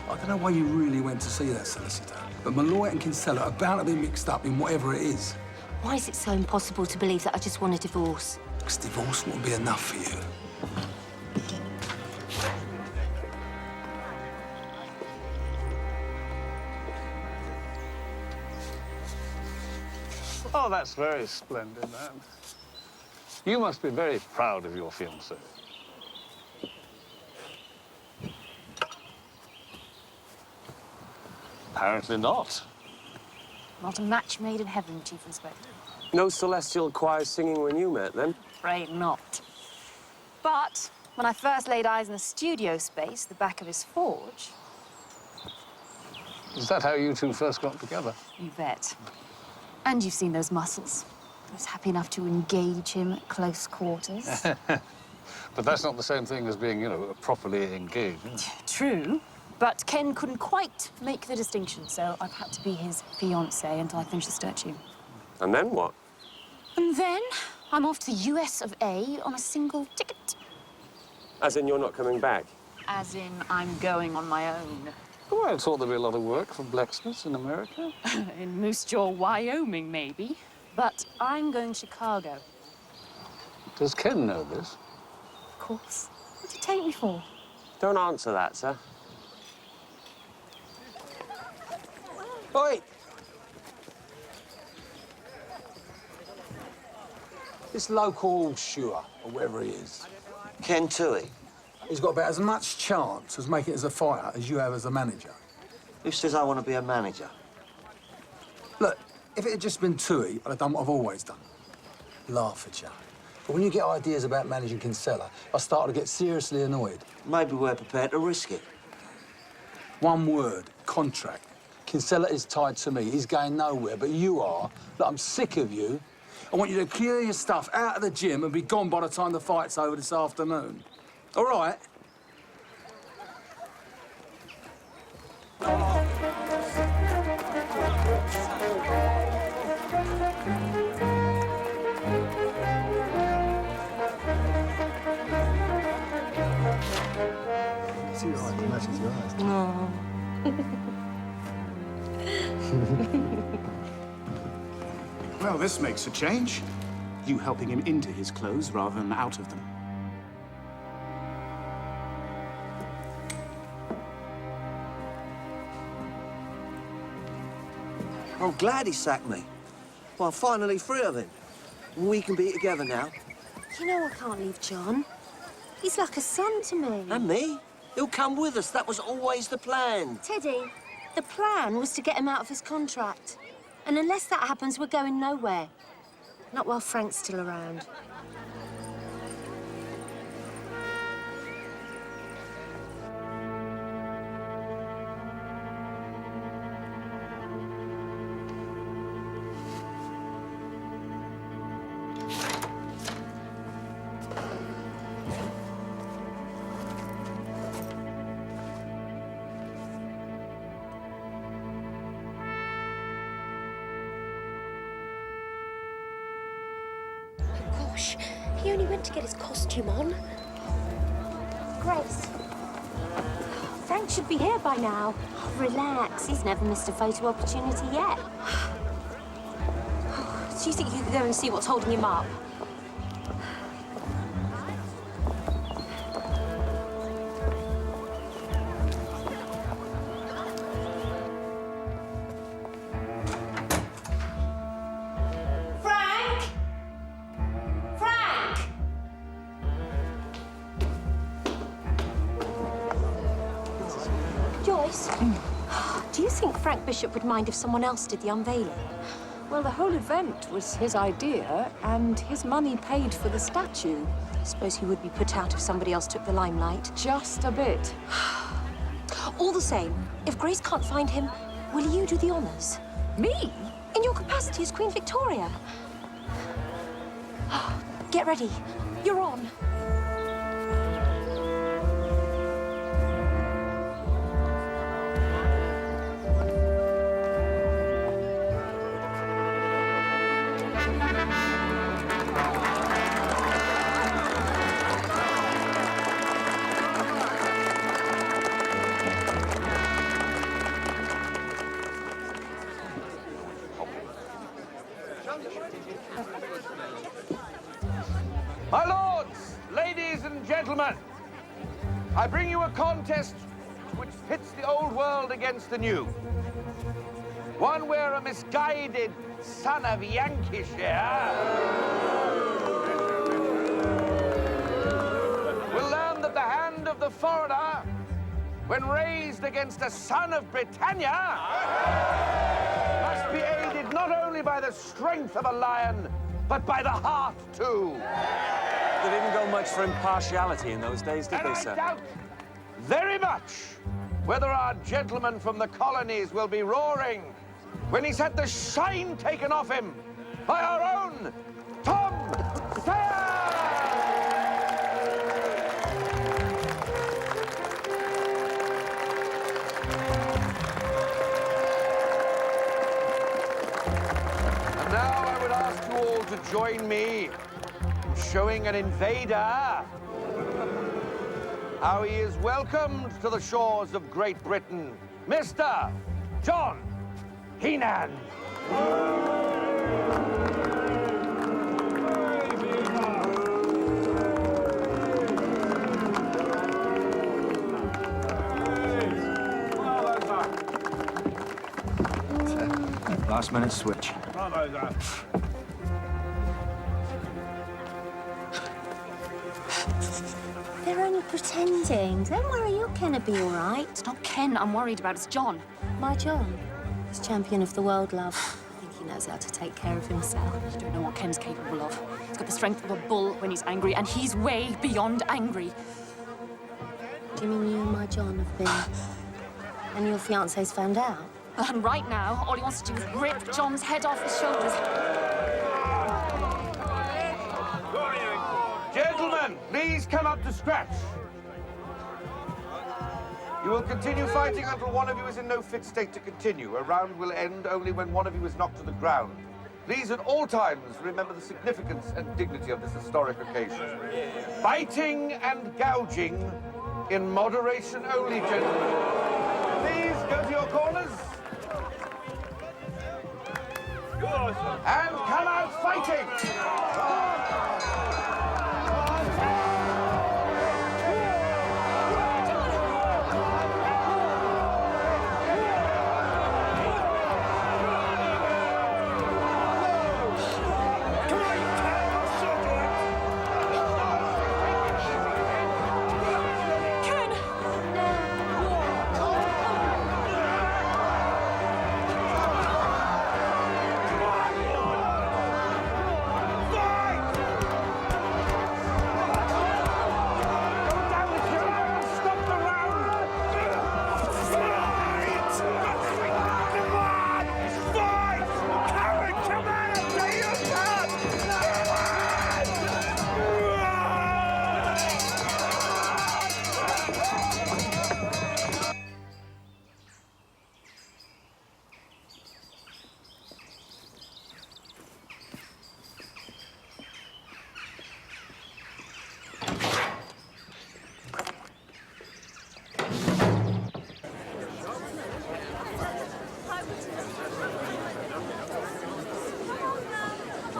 I don't know why you really went to see that solicitor, but Malloy and Kinsella are bound to be mixed up in whatever it is. Why is it so impossible to believe that I just want a divorce? Because divorce wouldn't be enough for you. Oh, that's very splendid, man. You must be very proud of your fiancée. Apparently not. Not a match made in heaven, Chief Inspector. No celestial choir singing when you met, then? Afraid not. But when I first laid eyes on the studio space, the back of his forge... Is that how you two first got together? You bet. And you've seen those muscles. I was happy enough to engage him at close quarters. But that's not the same thing as being, you know, properly engaged. Is it? True. But Ken couldn't quite make the distinction, so I've had to be his fiancée until I finish the statue. And then what? And then I'm off to the US of A on a single ticket. As in, you're not coming back? As in, I'm going on my own. Oh, I thought there'd be a lot of work for blacksmiths in America. In Moose Jaw, Wyoming, maybe. But I'm going to Chicago. Does Ken know this? Of course. What do you take me for? Don't answer that, sir. Oi! This local shoer, or whatever he is. Ken Toohey. He's got about as much chance as making it as a fighter as you have as a manager. Who says I want to be a manager? Look, if it had just been Toohey, I'd have done what I've always done. Laugh at you. But when you get ideas about managing Kinsella, I start to get seriously annoyed. Maybe we're prepared to risk it. One word, contract. Kinsella is tied to me. He's going nowhere, but you are. Look, I'm sick of you. I want you to clear your stuff out of the gym and be gone by the time the fight's over this afternoon. All right? See your eye matches your eyes. No. Well, this makes a change. You helping him into his clothes rather than out of them. I'm glad he sacked me. Well, I'm finally free of him. We can be together now. You know I can't leave John. He's like a son to me. And me? He'll come with us. That was always the plan. Teddy, the plan was to get him out of his contract. And unless that happens, we're going nowhere. Not while Frank's still around. Gosh, he only went to get his costume on. Grace. Frank should be here by now. Relax, he's never missed a photo opportunity yet. Do you think you could go and see what's holding him up? Joyce, do you think Frank Bishop would mind if someone else did the unveiling? Well, the whole event was his idea, and his money paid for the statue. I suppose he would be put out if somebody else took the limelight. Just a bit. All the same, if Grace can't find him, will you do the honours? Me? In your capacity as Queen Victoria. Get ready. You're on. My lords, ladies and gentlemen, I bring you a contest which pits the old world against the new. One where a misguided son of Yankeshire will learn that the hand of the foreigner, when raised against a son of Britannia, must be aided not only by the strength of a lion, but by the heart, too. They didn't go much for impartiality in those days, did they, sir? I doubt very much whether our gentleman from the colonies will be roaring when he's had the shine taken off him by our own Tom Sayers! And now I would ask you all to join me in showing an invader how he is welcomed to the shores of Great Britain, Mr. John Heenan. Last minute switch. They're only pretending. Don't worry, you're Ken will be all right. It's not Ken I'm worried about, it's John. My John? He's champion of the world, love. I think he knows how to take care of himself. You don't know what Ken's capable of. He's got the strength of a bull when he's angry, and he's way beyond angry. Do you mean you and my John have been... and your fiancé's found out? And right now, all he wants to do is rip John's head off his shoulders. Gentlemen, please come up to scratch. You will continue fighting until one of you is in no fit state to continue. A round will end only when one of you is knocked to the ground. Please, at all times, remember the significance and dignity of this historic occasion. Fighting and gouging in moderation only, gentlemen. Please go to your corners. And come out fighting!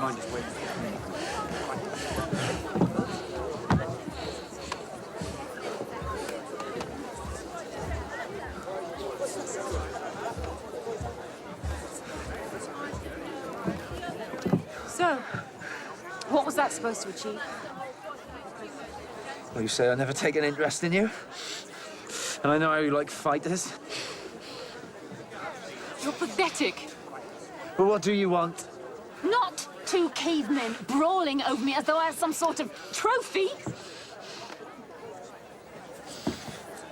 Mind just waiting. So, what was that supposed to achieve? Well, you say I never take an interest in you. And I know how you like fighters. You're pathetic. But what do you want? Not two cavemen brawling over me as though I had some sort of trophy.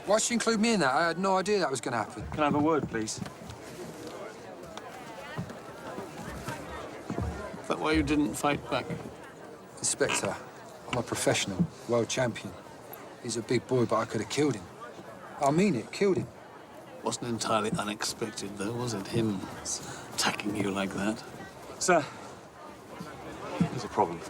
Why'd she include me in that? I had no idea that was going to happen. Can I have a word, please? Is that why you didn't fight back? Inspector, I'm a professional, world champion. He's a big boy, but I could have killed him. I mean it, killed him. Wasn't entirely unexpected, though, was it? Him attacking you like that. Sir, there's a problem.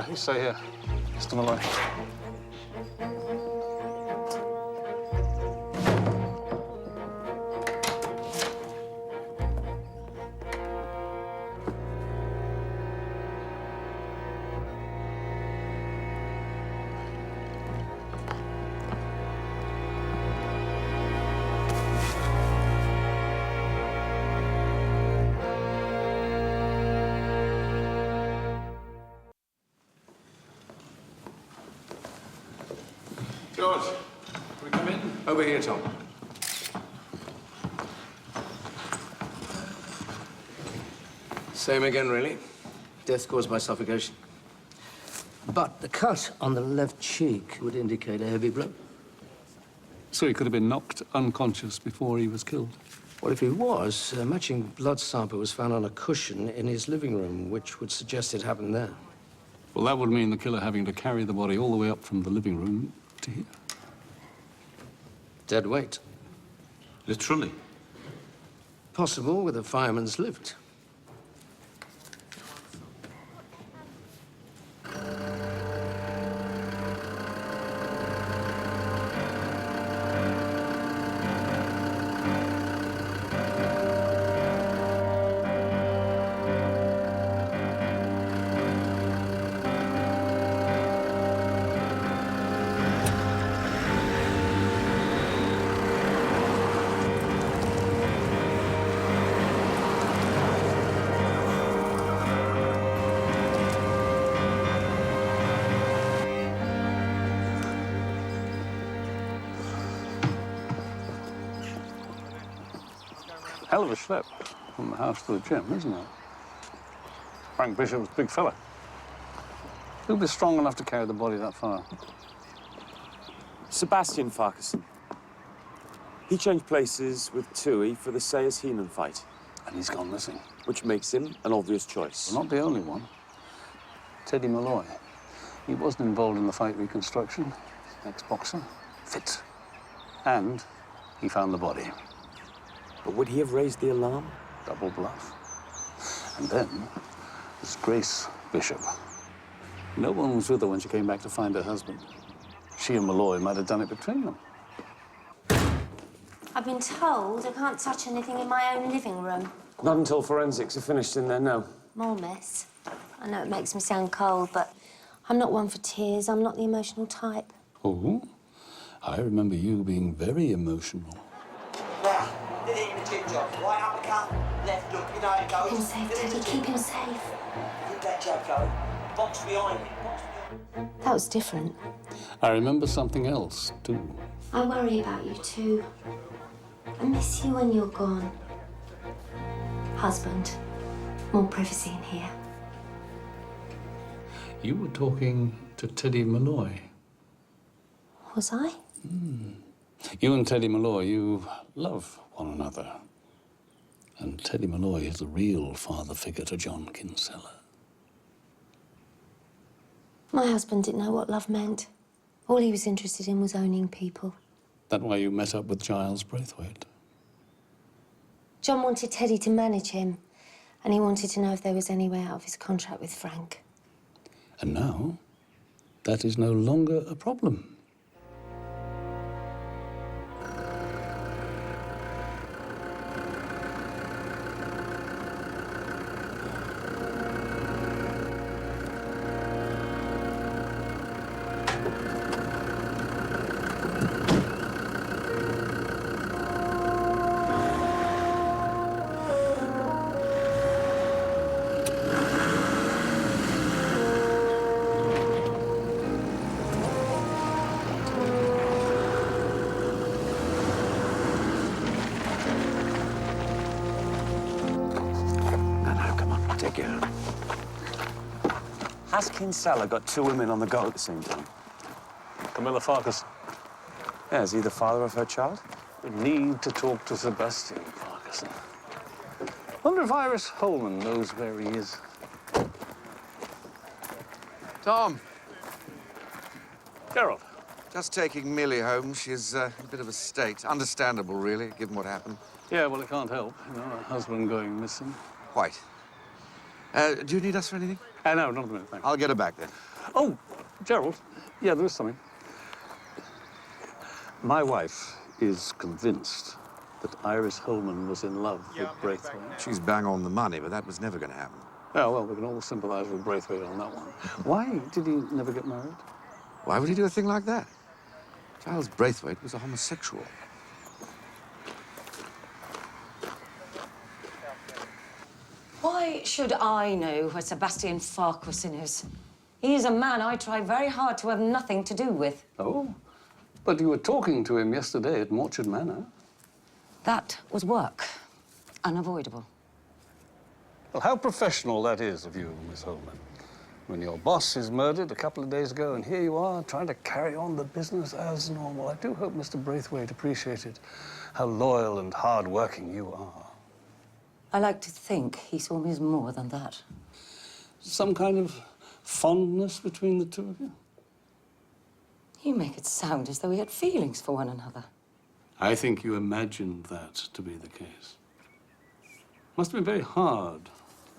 You stay here. Mr. Malloy. George, can we come in? Over here, Tom. Same again, really. Death caused by suffocation. But the cut on the left cheek would indicate a heavy blow. So he could have been knocked unconscious before he was killed? Well, if he was, a matching blood sample was found on a cushion in his living room, which would suggest it happened there. Well, that would mean the killer having to carry the body all the way up from the living room to here. Dead weight. Literally? Possible with a fireman's lift. Hell of a schlep from the house to the gym, isn't it? Frank Bishop's a big fella. Who'd be strong enough to carry the body that far? Sebastian Farquharson. He changed places with Tui for the Sayers-Heenan fight. And he's gone missing. Which makes him an obvious choice. Well, not the only one. Teddy Malloy. He wasn't involved in the fight reconstruction. Ex-boxer. Fit. And he found the body. But would he have raised the alarm? Double bluff. And then there's Grace Bishop. No one was with her when she came back to find her husband. She and Malloy might have done it between them. I've been told I can't touch anything in my own living room. Not until forensics are finished in there now. More mess. I know it makes me sound cold, but I'm not one for tears. I'm not the emotional type. Oh? I remember you being very emotional. Now, did it in the gym job. Right uppercut, left hook, you know how it goes. Keep him safe, Teddy. Keep him safe. Keep that jab going. Box behind it. That was different. I remember something else, too. I worry about you, too. I miss you when you're gone. Husband, more privacy in here. You were talking to Teddy Malloy. Was I? You and Teddy Malloy, you love one another. And Teddy Malloy is the real father figure to John Kinsella. My husband didn't know what love meant. All he was interested in was owning people. That why you met up with Giles Braithwaite? John wanted Teddy to manage him, and he wanted to know if there was any way out of his contract with Frank. And now, that is no longer a problem. Has Kinsella got two women on the go at the same time? Camilla Farquharson. Yeah, is he the father of her child? We need to talk to Sebastian Farquharson. Wonder if Iris Holman knows where he is. Tom. Gerald. Just taking Millie home. She's in a bit of a state. Understandable, really, given what happened. Yeah, well, it can't help. You know, her husband going missing. Quite. Do you need us for anything? No, not a minute, thanks. I'll get her back then. Oh, Gerald. Yeah, there is something. My wife is convinced that Iris Holman was in love with Braithwaite. She's bang on the money, but that was never going to happen. Oh, well, we can all sympathize with Braithwaite on that one. Why did he never get married? Why would he do a thing like that? Giles Braithwaite was a homosexual. Why should I know where Sebastian Farquharson is? He is a man I try very hard to have nothing to do with. Oh? But you were talking to him yesterday at Morchard Manor. That was work. Unavoidable. Well, how professional that is of you, Miss Holman. When your boss is murdered a couple of days ago, and here you are trying to carry on the business as normal. I do hope Mr. Braithwaite appreciated how loyal and hard-working you are. I like to think he saw me as more than that. Some kind of fondness between the two of you? You make it sound as though we had feelings for one another. I think you imagined that to be the case. Must have been very hard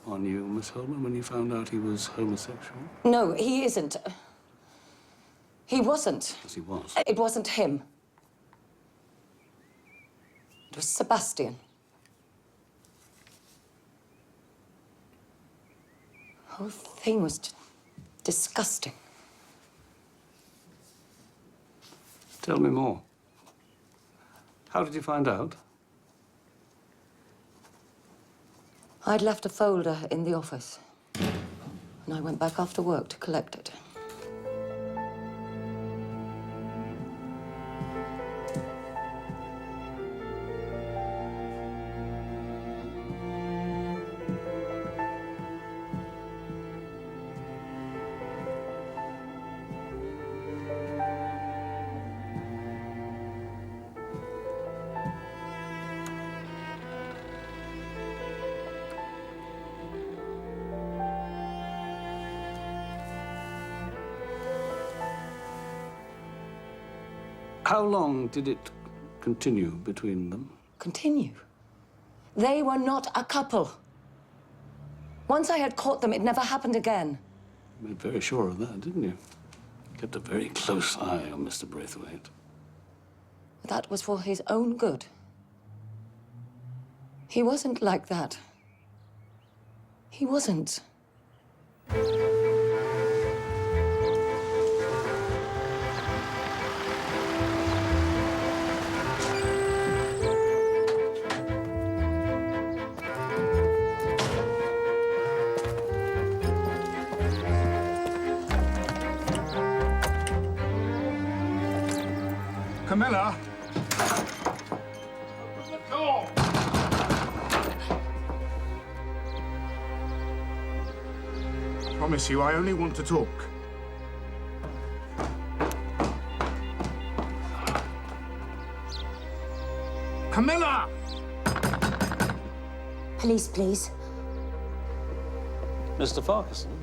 on you, Miss Holman, when you found out he was homosexual. No, he isn't. He wasn't. Yes, he was. It wasn't him. It was Sebastian. The whole thing was just disgusting. Tell me more. How did you find out? I'd left a folder in the office, and I went back after work to collect it. How long did it continue between them? Continue? They were not a couple. Once I had caught them, it never happened again. You made very sure of that, didn't you? Kept a very close eye on Mr. Braithwaite. That was for his own good. He wasn't like that. He wasn't. Camilla! I promise you, I only want to talk. Camilla! Police, please. Mr. Farquharson,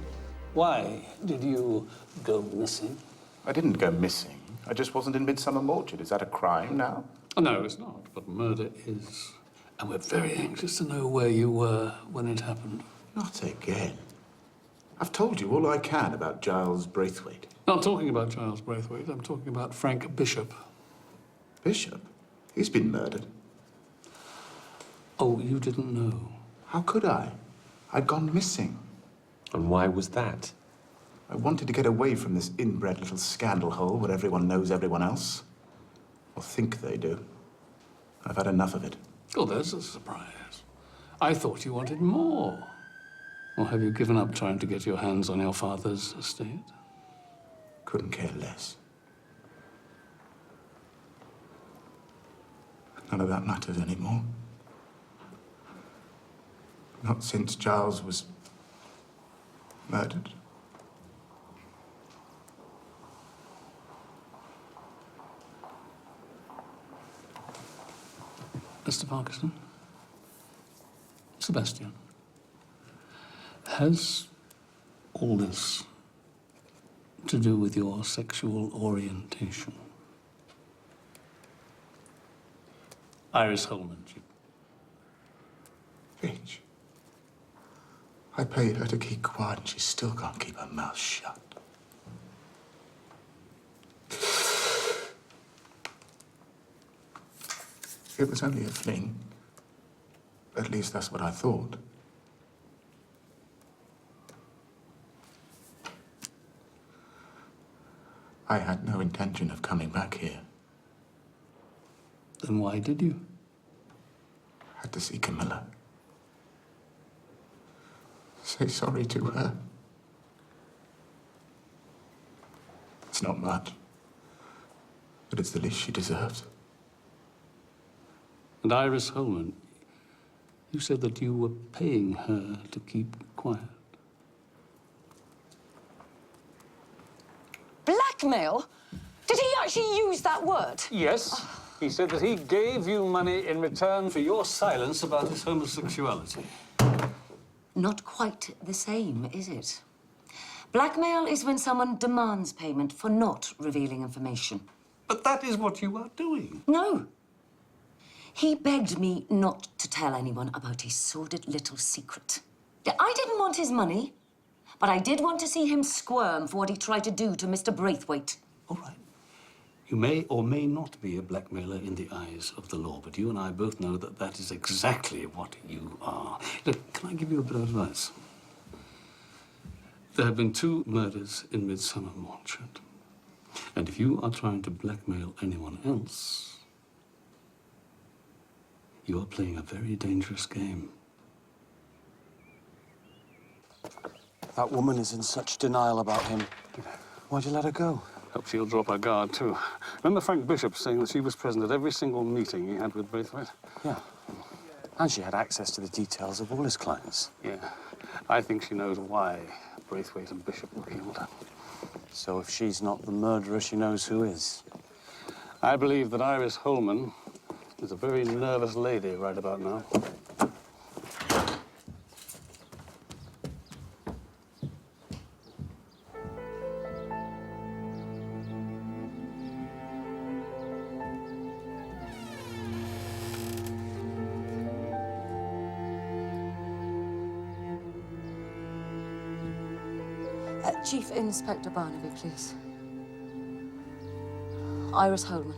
why did you go missing? I didn't go missing. I just wasn't in Midsummer Orchard. Is that a crime now? Oh, no, it's not, but murder is. And we're very anxious to know where you were when it happened. Not again. I've told you all I can about Giles Braithwaite. Not talking about Giles Braithwaite, I'm talking about Frank Bishop. Bishop? He's been murdered. Oh, you didn't know? How could I? I'd gone missing. And why was that? I wanted to get away from this inbred little scandal hole where everyone knows everyone else. Or think they do. I've had enough of it. Oh, there's a surprise. I thought you wanted more. Or have you given up trying to get your hands on your father's estate? Couldn't care less. None of that matters anymore. Not since Giles was murdered. Mr. Farquharson, Sebastian, has all this to do with your sexual orientation? Iris Holman. Bitch. I paid her to keep quiet and she still can't keep her mouth shut. It was only a fling. At least that's what I thought. I had no intention of coming back here. Then why did you? I had to see Camilla. Say sorry to her. It's not much. But it's the least she deserves. And Iris Holman, you said that you were paying her to keep quiet. Blackmail? Did he actually use that word? Yes. He said that he gave you money in return for your silence about his homosexuality. Not quite the same, is it? Blackmail is when someone demands payment for not revealing information. But that is what you are doing. No. He begged me not to tell anyone about his sordid little secret. I didn't want his money, but I did want to see him squirm for what he tried to do to Mr. Braithwaite. All right. You may or may not be a blackmailer in the eyes of the law, but you and I both know that that is exactly what you are. Look, can I give you a bit of advice? There have been 2 murders in Midsummer Orchard. And if you are trying to blackmail anyone else, you are playing a very dangerous game. That woman is in such denial about him. Why'd you let her go? Hope she'll drop her guard, too. Remember Frank Bishop saying that she was present at every single meeting he had with Braithwaite? Yeah. And she had access to the details of all his clients. Yeah. I think she knows why Braithwaite and Bishop were killed. So if she's not the murderer, she knows who is. I believe that Iris Holman is a very nervous lady right about now. Chief Inspector Barnaby, please. Iris Holman.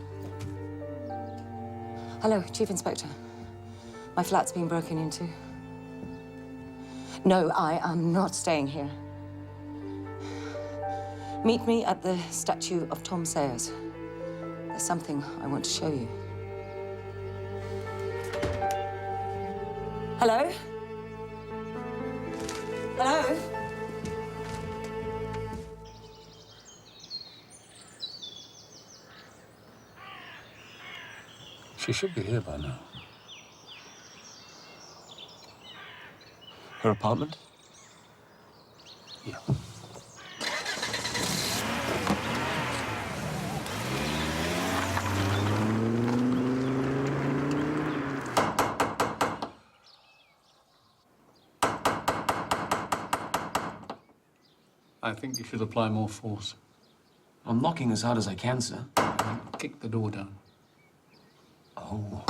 Hello, Chief Inspector. My flat's been broken into. No, I am not staying here. Meet me at the statue of Tom Sayers. There's something I want to show you. Hello? Hello? She should be here by now. Her apartment? Yeah. I think you should apply more force. I'm knocking as hard as I can, sir. Kick the door down. Oh.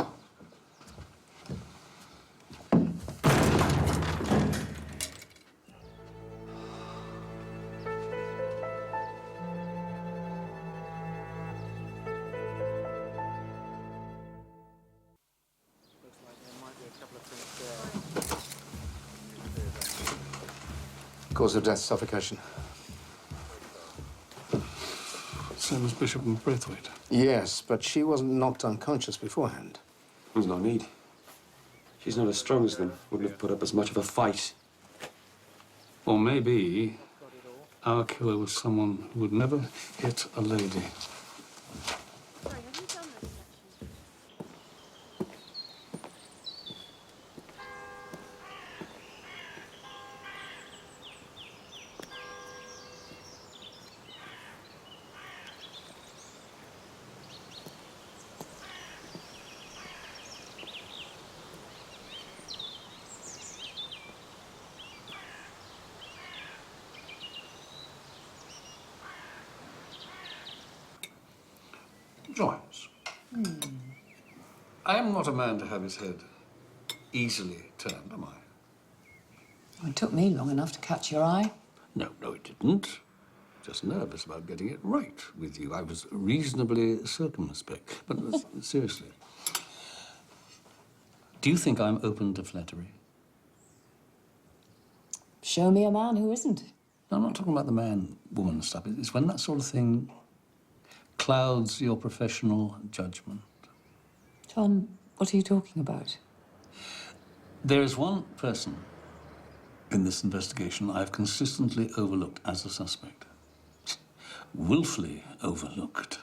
Cause of death, suffocation. Same as Bishop and Braithwaite. Yes, but she wasn't knocked unconscious beforehand. There's no need. She's not as strong as them. Wouldn't have put up as much of a fight. Or maybe our killer was someone who would never hit a lady. Joyce. I am not a man to have his head easily turned, am I? It took me long enough to catch your eye. No, it didn't. Just nervous about getting it right with you. I was reasonably circumspect. But seriously, do you think I'm open to flattery? Show me a man who isn't. No, I'm not talking about the man-woman stuff. It's when that sort of thing clouds your professional judgment. John, what are you talking about? There is one person in this investigation I've consistently overlooked as a suspect. Willfully overlooked.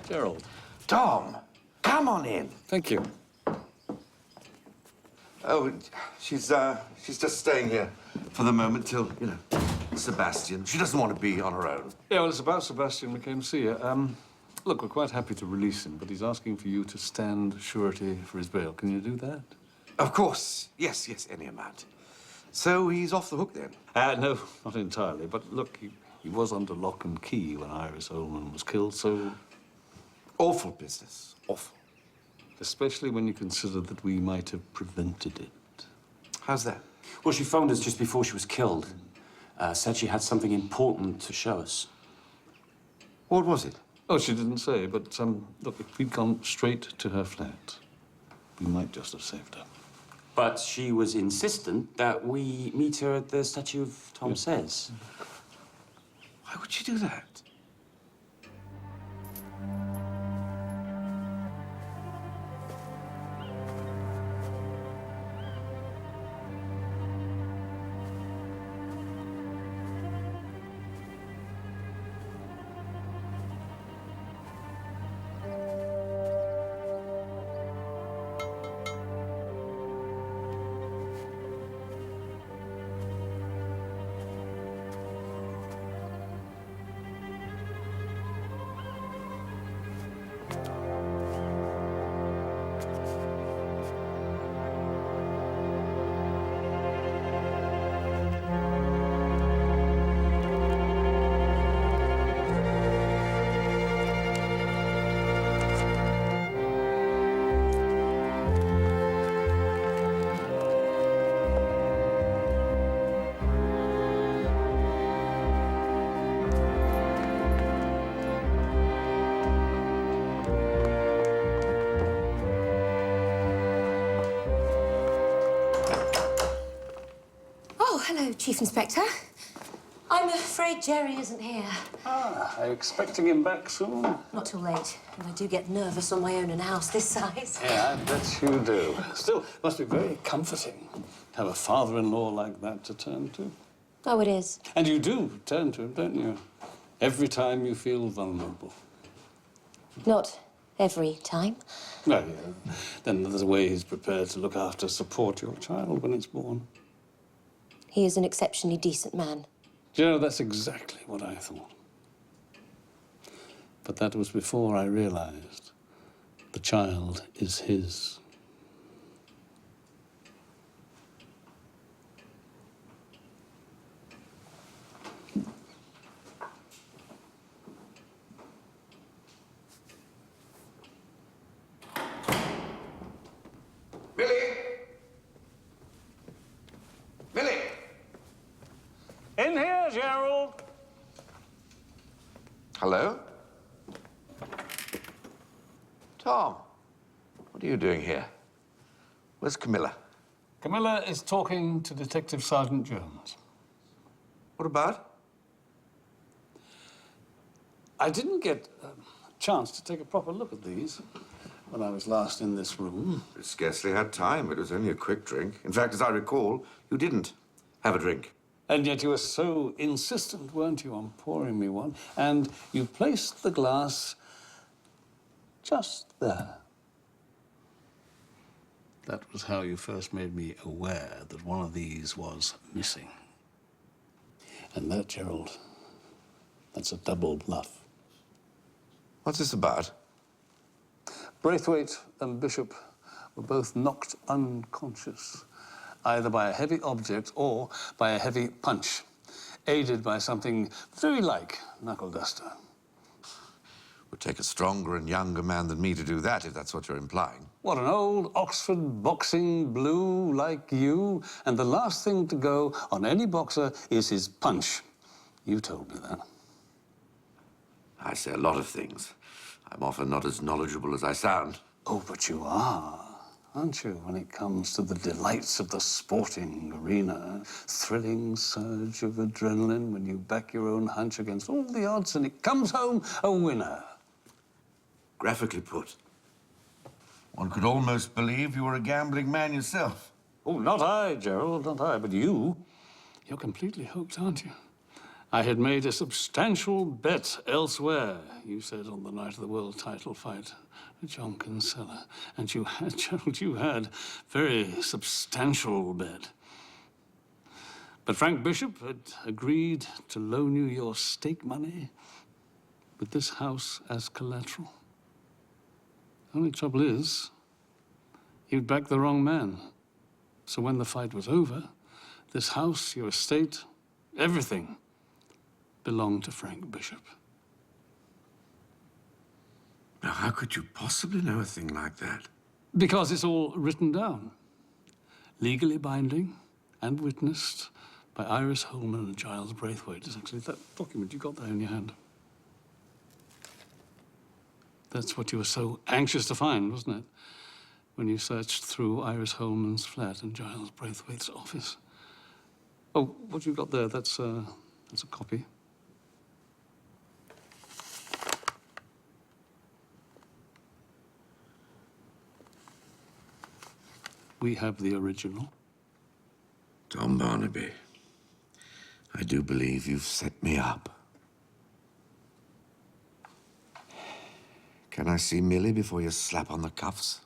Gerald. Tom, come on in. Thank you. Oh, she's just staying here for the moment till, you know, Sebastian. She doesn't want to be on her own. Yeah, well, it's about Sebastian we came to see you. Look, we're quite happy to release him, but he's asking for you to stand surety for his bail. Can you do that? Of course. Yes, any amount. So he's off the hook then? No, not entirely. But look, he was under lock and key when Iris Ullman was killed, so... Awful business. Awful. Especially when you consider that we might have prevented it. How's that? Well, she phoned us just before she was killed. Said she had something important to show us. What was it? Oh, she didn't say, but, look, if we'd gone straight to her flat, we might just have saved her. But she was insistent that we meet her at the statue of Tom Says. Why would she do that? Hello, Chief Inspector. I'm afraid Jerry isn't here. Ah, are you expecting him back soon? Not till late, and I do get nervous on my own in a house this size. Yeah, I bet you do. Still, must be very comforting to have a father-in-law like that to turn to. Oh, it is. And you do turn to him, don't you? Every time you feel vulnerable. Not every time. No, yeah. Then there's a way he's prepared to look after, support your child when it's born. He is an exceptionally decent man. Do you know, that's exactly what I thought. But that was before I realized the child is his. In here, Gerald. Hello? Tom, what are you doing here? Where's Camilla? Camilla is talking to Detective Sergeant Jones. What about? I didn't get a chance to take a proper look at these when I was last in this room. You scarcely had time. It was only a quick drink. In fact, as I recall, you didn't have a drink. And yet you were so insistent, weren't you, on pouring me one? And you placed the glass just there. That was how you first made me aware that one of these was missing. And that, Gerald, that's a double bluff. What's this about? Braithwaite and Bishop were both knocked unconscious, either by a heavy object or by a heavy punch, aided by something very like knuckle duster. Would take a stronger and younger man than me to do that, if that's what you're implying. What, an old Oxford boxing blue like you? And the last thing to go on any boxer is his punch. You told me that. I say a lot of things. I'm often not as knowledgeable as I sound. Oh, but you are, aren't you, when it comes to the delights of the sporting arena? Thrilling surge of adrenaline when you back your own hunch against all the odds and it comes home a winner. Graphically put. One could almost believe you were a gambling man yourself. Oh, not I, Gerald, not I, but you. You're completely hooked, aren't you? I had made a substantial bet elsewhere, you said on the night of the world title fight, John Kinsella. And you had, Gerald, you had very substantial bet. But Frank Bishop had agreed to loan you your stake money with this house as collateral. The only trouble is, you'd backed the wrong man. So when the fight was over, this house, your estate, everything belonged to Frank Bishop. Now, how could you possibly know a thing like that? Because it's all written down, legally binding and witnessed by Iris Holman and Giles Braithwaite. It's actually that document you got there in your hand. That's what you were so anxious to find, wasn't it? When you searched through Iris Holman's flat and Giles Braithwaite's office. Oh, what you got there, that's a copy. We have the original. Tom Barnaby, I do believe you've set me up. Can I see Millie before you slap on the cuffs?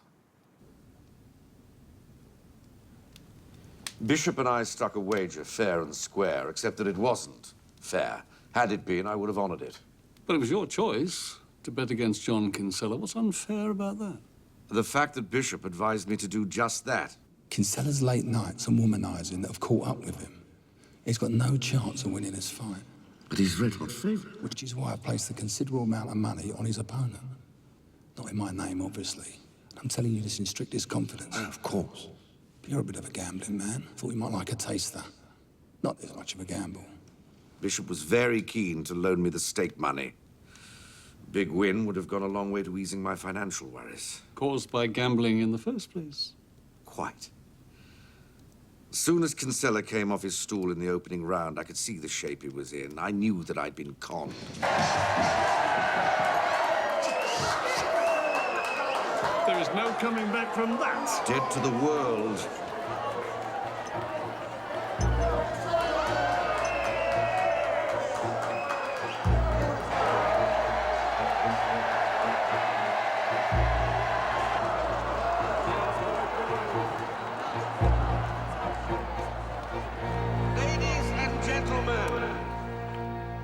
Bishop and I struck a wager, fair and square, except that it wasn't fair. Had it been, I would have honored it. But it was your choice to bet against John Kinsella. What's unfair about that? The fact that Bishop advised me to do just that. Kinsella's late nights and womanizing that have caught up with him. He's got no chance of winning this fight. But he's red-hot favourite. Which is why I placed a considerable amount of money on his opponent. Not in my name, obviously. I'm telling you this in strictest confidence. Of course. But you're a bit of a gambling man. Thought you might like a taster. Not as much of a gamble. Bishop was very keen to loan me the stake money. Big win would have gone a long way to easing my financial worries. Caused by gambling in the first place. Quite. As soon as Kinsella came off his stool in the opening round, I could see the shape he was in. I knew that I'd been conned. There is no coming back from that. Dead to the world.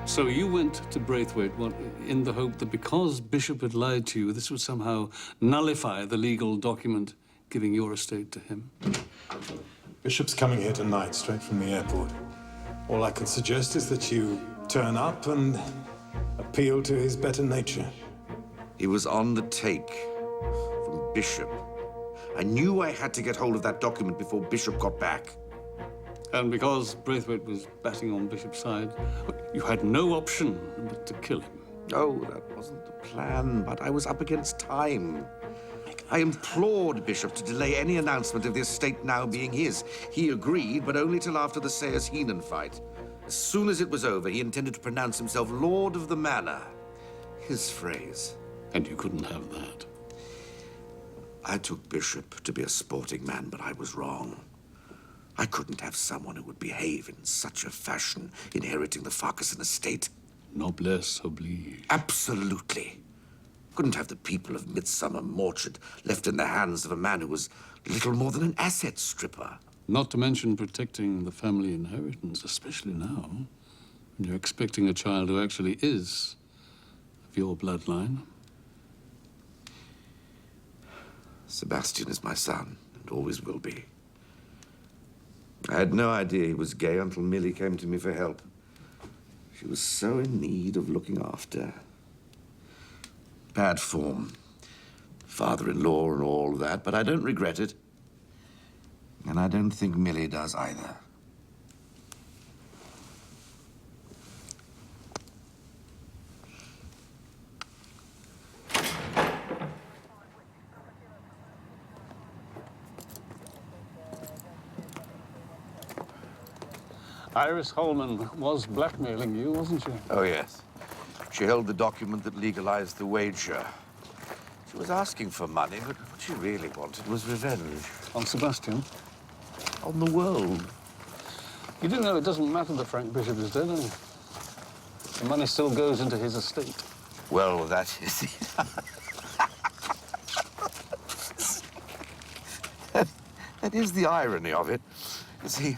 So you went to Braithwaite in the hope that because Bishop had lied to you, this would somehow nullify the legal document giving your estate to him? Bishop's coming here tonight, straight from the airport. All I can suggest is that you turn up and appeal to his better nature. He was on the take from Bishop. I knew I had to get hold of that document before Bishop got back. And because Braithwaite was batting on Bishop's side, you had no option but to kill him. Oh, that wasn't the plan, but I was up against time. I implored Bishop to delay any announcement of the estate now being his. He agreed, but only till after the Sears-Heenan fight. As soon as it was over, he intended to pronounce himself Lord of the Manor. His phrase. And you couldn't have that. I took Bishop to be a sporting man, but I was wrong. I couldn't have someone who would behave in such a fashion, inheriting the Farquharson estate. Noblesse oblige. Absolutely. Couldn't have the people of Midsummer Mortuard left in the hands of a man who was little more than an asset stripper. Not to mention protecting the family inheritance, especially now, when you're expecting a child who actually is of your bloodline. Sebastian is my son, and always will be. I had no idea he was gay until Millie came to me for help. She was so in need of looking after. Bad form. Father-in-law and all that, but I don't regret it. And I don't think Millie does either. Iris Holman was blackmailing you, wasn't she? Oh, yes. She held the document that legalized the wager. She was asking for money, but what she really wanted was revenge. On Sebastian? On the world. You do know it doesn't matter that Frank Bishop is dead, do you? The money still goes into his estate. Well, that is it. That is the irony of it. You see,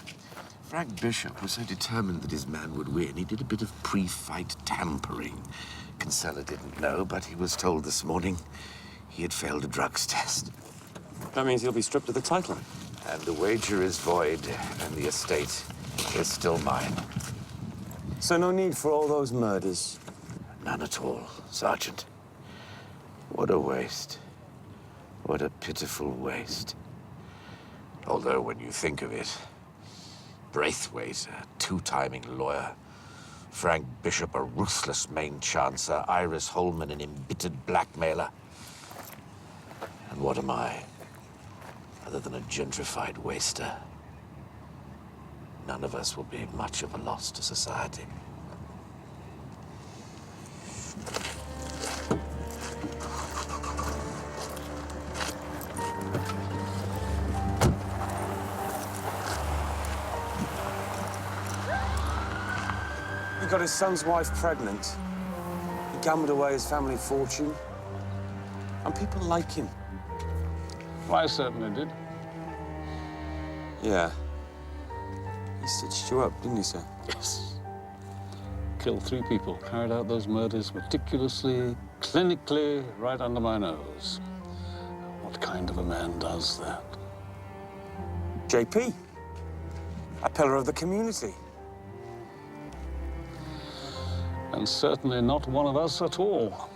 Frank Bishop was so determined that his man would win, he did a bit of pre-fight tampering. Kinsella didn't know, but he was told this morning he had failed a drugs test. That means he'll be stripped of the title. And the wager is void, and the estate is still mine. So no need for all those murders? None at all, Sergeant. What a waste. What a pitiful waste. Although, when you think of it, Braithwaite, a two-timing lawyer, Frank Bishop, a ruthless main chancer, Iris Holman, an embittered blackmailer. And what am I, other than a gentrified waster? None of us will be much of a loss to society. He got his son's wife pregnant. He gambled away his family fortune. And people like him. Well, I certainly did. Yeah. He stitched you up, didn't he, sir? Yes. Killed 3 people, carried out those murders meticulously, clinically, right under my nose. What kind of a man does that? JP. A pillar of the community. And certainly not one of us at all.